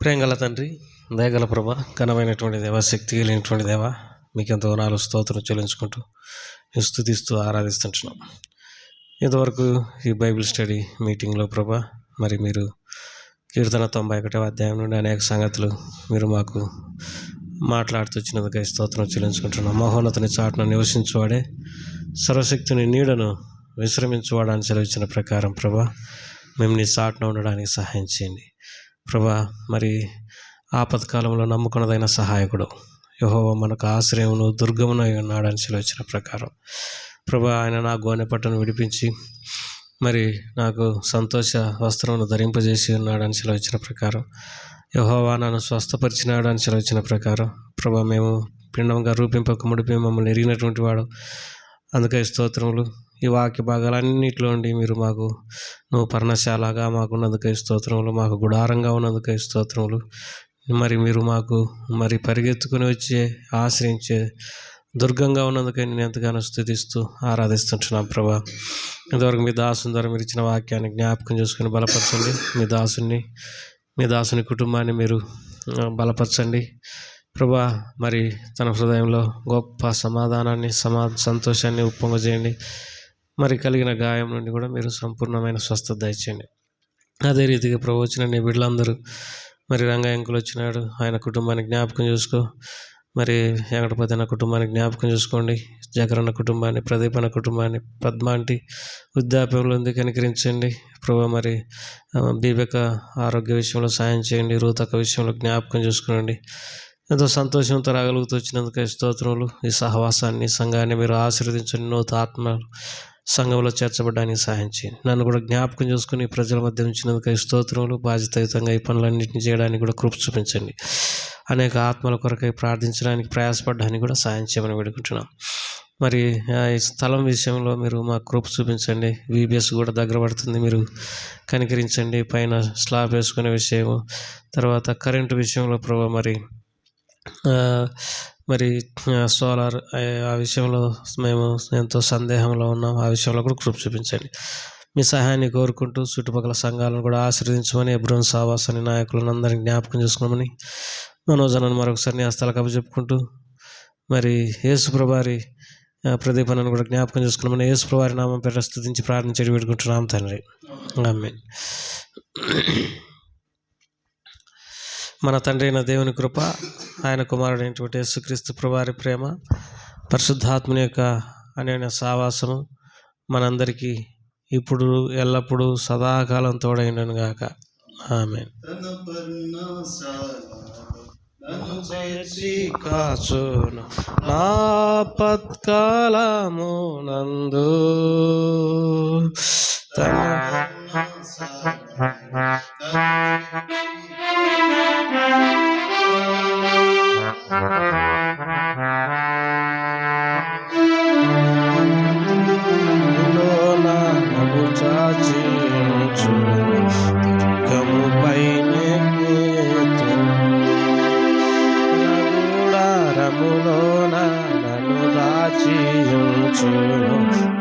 ప్రేమగల తండ్రి, దయగల ప్రభ, ఘనమైనటువంటి దేవ, శక్తి కలిగినటువంటి దేవ, మీకెంతో నాలుగు స్తోత్రం చెల్లించుకుంటూ స్తుతిస్తూ ఆరాధిస్తుంటున్నాం. ఇంతవరకు ఈ బైబిల్ స్టడీ మీటింగ్లో ప్రభ, మరి మీరు కీర్తన 91వ అధ్యాయం నుండి అనేక సంగతులు మీరు మాకు మాట్లాడుతూ వచ్చినందుకై స్తోత్రం చెల్లించుకుంటున్నాం. మహోన్నతుని చాటును నివసించువాడే, సర్వశక్తిని నీడను విశ్రమించువాడని సెలవిచ్చిన ప్రకారం ప్రభా, మేము నీ చాటున ఉండడానికి సహాయం చేయండి ప్రభా. మరి ఆపత్కాలంలో నమ్ముకున్నదైన సహాయకుడు యెహోవా మనకు ఆశ్రయమును, దుర్గమును ఉన్నాడని సెలవిచ్చిన ప్రకారం ప్రభా, ఆయన నా గోనె పట్టును విడిపించి మరి నాకు సంతోష వస్త్రమును ధరింపజేసి ఉన్నాడని సెలవిచ్చిన ప్రకారం యెహోవా నన్ను స్వస్థపరిచినాడు అని సెలవిచ్చిన ప్రకారం ప్రభా, మేము పిండంగా రూపింపక ముడిపి మమ్మల్ని ఎరిగినటువంటి వాడు, అందుకే స్తోత్రములు. ఈ వాక్య భాగాలన్నింటిలో ఉండి మీరు నువ్వు పర్ణశాలగా మాకున్నందుకే స్తోత్రములు, మాకు గుడారంగా ఉన్నందుకే స్తోత్రములు. మరి మీరు మరి పరిగెత్తుకుని వచ్చే ఆశ్రయించే దుర్గంగా ఉన్నందుకే నేను ఎంతగానో స్తుతిస్తూ ఆరాధిస్తుంటున్నాం ప్రభా. ఇంతవరకు మీ దాసుని ద్వారా మీరు ఇచ్చిన వాక్యాన్ని జ్ఞాపకం చేసుకుని బలపరచండి. మీ దాసుని కుటుంబాన్ని మీరు బలపరచండి ప్రభా. మరి తన హృదయంలో గొప్ప సమాధానాన్ని సంతోషాన్ని ఉప్పొంగజేయండి. మరి కలిగిన గాయం నుండి కూడా మీరు సంపూర్ణమైన స్వస్థత దయచేయండి. అదే రీతిగా ప్రభు వచ్చిన నీ బిడ్డలందరూ మరి రంగాయంకులు వచ్చినాడు, ఆయన కుటుంబాన్ని జ్ఞాపకం చూసుకో. మరి వెంకటపతి అన్న కుటుంబాన్ని జ్ఞాపకం చూసుకోండి. జగరన్న కుటుంబాన్ని, ప్రదీప్ అన్న కుటుంబాన్ని, పద్మాంటి వృద్ధాప్యంలో ఉంది కనికరించండి ప్రభు. మరి బీబెక ఆరోగ్య విషయంలో సాయం చేయండి. రూతక విషయంలో జ్ఞాపకం చూసుకోండి. ఎంతో సంతోషంతో రాగలుగుతూ వచ్చినందుకు స్తోత్రములు. ఈ సహవాసాన్ని, సంఘాన్ని మీరు ఆశీర్వదించండి. నూతన ఆత్మ సంఘంలో చేర్చబడ్డానికి సహాయం చేయండి. నన్ను కూడా జ్ఞాపకం చేసుకుని ప్రజల మధ్య ఉంచినందుకు స్తోత్రములు. బాధ్యతాయుతంగా ఈ పనులన్నింటినీ చేయడానికి కూడా కృప చూపించండి. అనేక ఆత్మల కొరకై ప్రార్థించడానికి ప్రయాసపడడానికి కూడా సాయం చేయమని వేడుకుంటున్నాం. మరి ఈ స్థలం విషయంలో మీరు మాకు కృప చూపించండి. VBS కూడా దగ్గర పడుతుంది, మీరు కనికరించండి. పైన స్లాబ్ వేసుకునే విషయము, తర్వాత కరెంటు విషయంలో ప్రభు మరి సోలార్ ఆ విషయంలో మేము ఎంతో సందేహంలో ఉన్నాం. ఆ విషయంలో కూడా కృప చూపించండి. మీ సహాయాన్ని కోరుకుంటూ చుట్టుపక్కల సంఘాలను కూడా ఆశీర్వదించమని, ఎబ్రోన్ సావాసాని నాయకులను అందరినీ జ్ఞాపకం చేసుకోమని, మనోజనను మరొకసారి నీ హస్తాల కప్పచెప్పుకుంటూ, మరి యేసుప్రభారి ప్రదీపనను కూడా జ్ఞాపకం చేసుకోమని యేసుప్రభారి నామం పేర స్తుతించి ప్రార్థించి పెట్టుకుంటున్నాం తండ్రి. ఆమేన్. మన తండ్రి అయిన దేవుని కృప, ఆయన కుమారుడైనటువంటి యేసుక్రీస్తు ప్రభువారి ప్రేమ, పరిశుద్ధాత్మని యొక్క అన్యోన్య సావాసము మనందరికీ ఇప్పుడు ఎల్లప్పుడూ సదాకాలం తోడైండును గాక. ఆమేన్. తన పర్ణశాలలో నన్ను చేర్చి కాచును ఆపత్కాలము నందు నన్ను చాచించును దుర్గము గుడారములోన నన్ను దాచియుంచును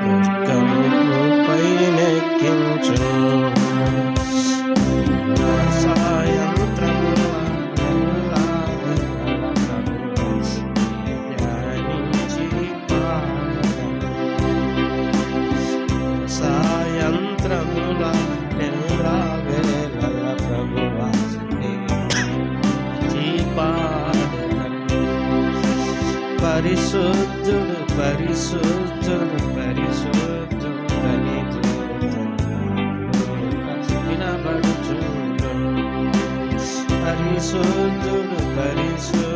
దుర్గము పైనెక్కించును. పరిశుద్ధుడు పరిశుద్ధుడు పరిశుద్ధుడు వినబడుచుండు. పరిశుద్ధుడు పరిశుద్ధుడు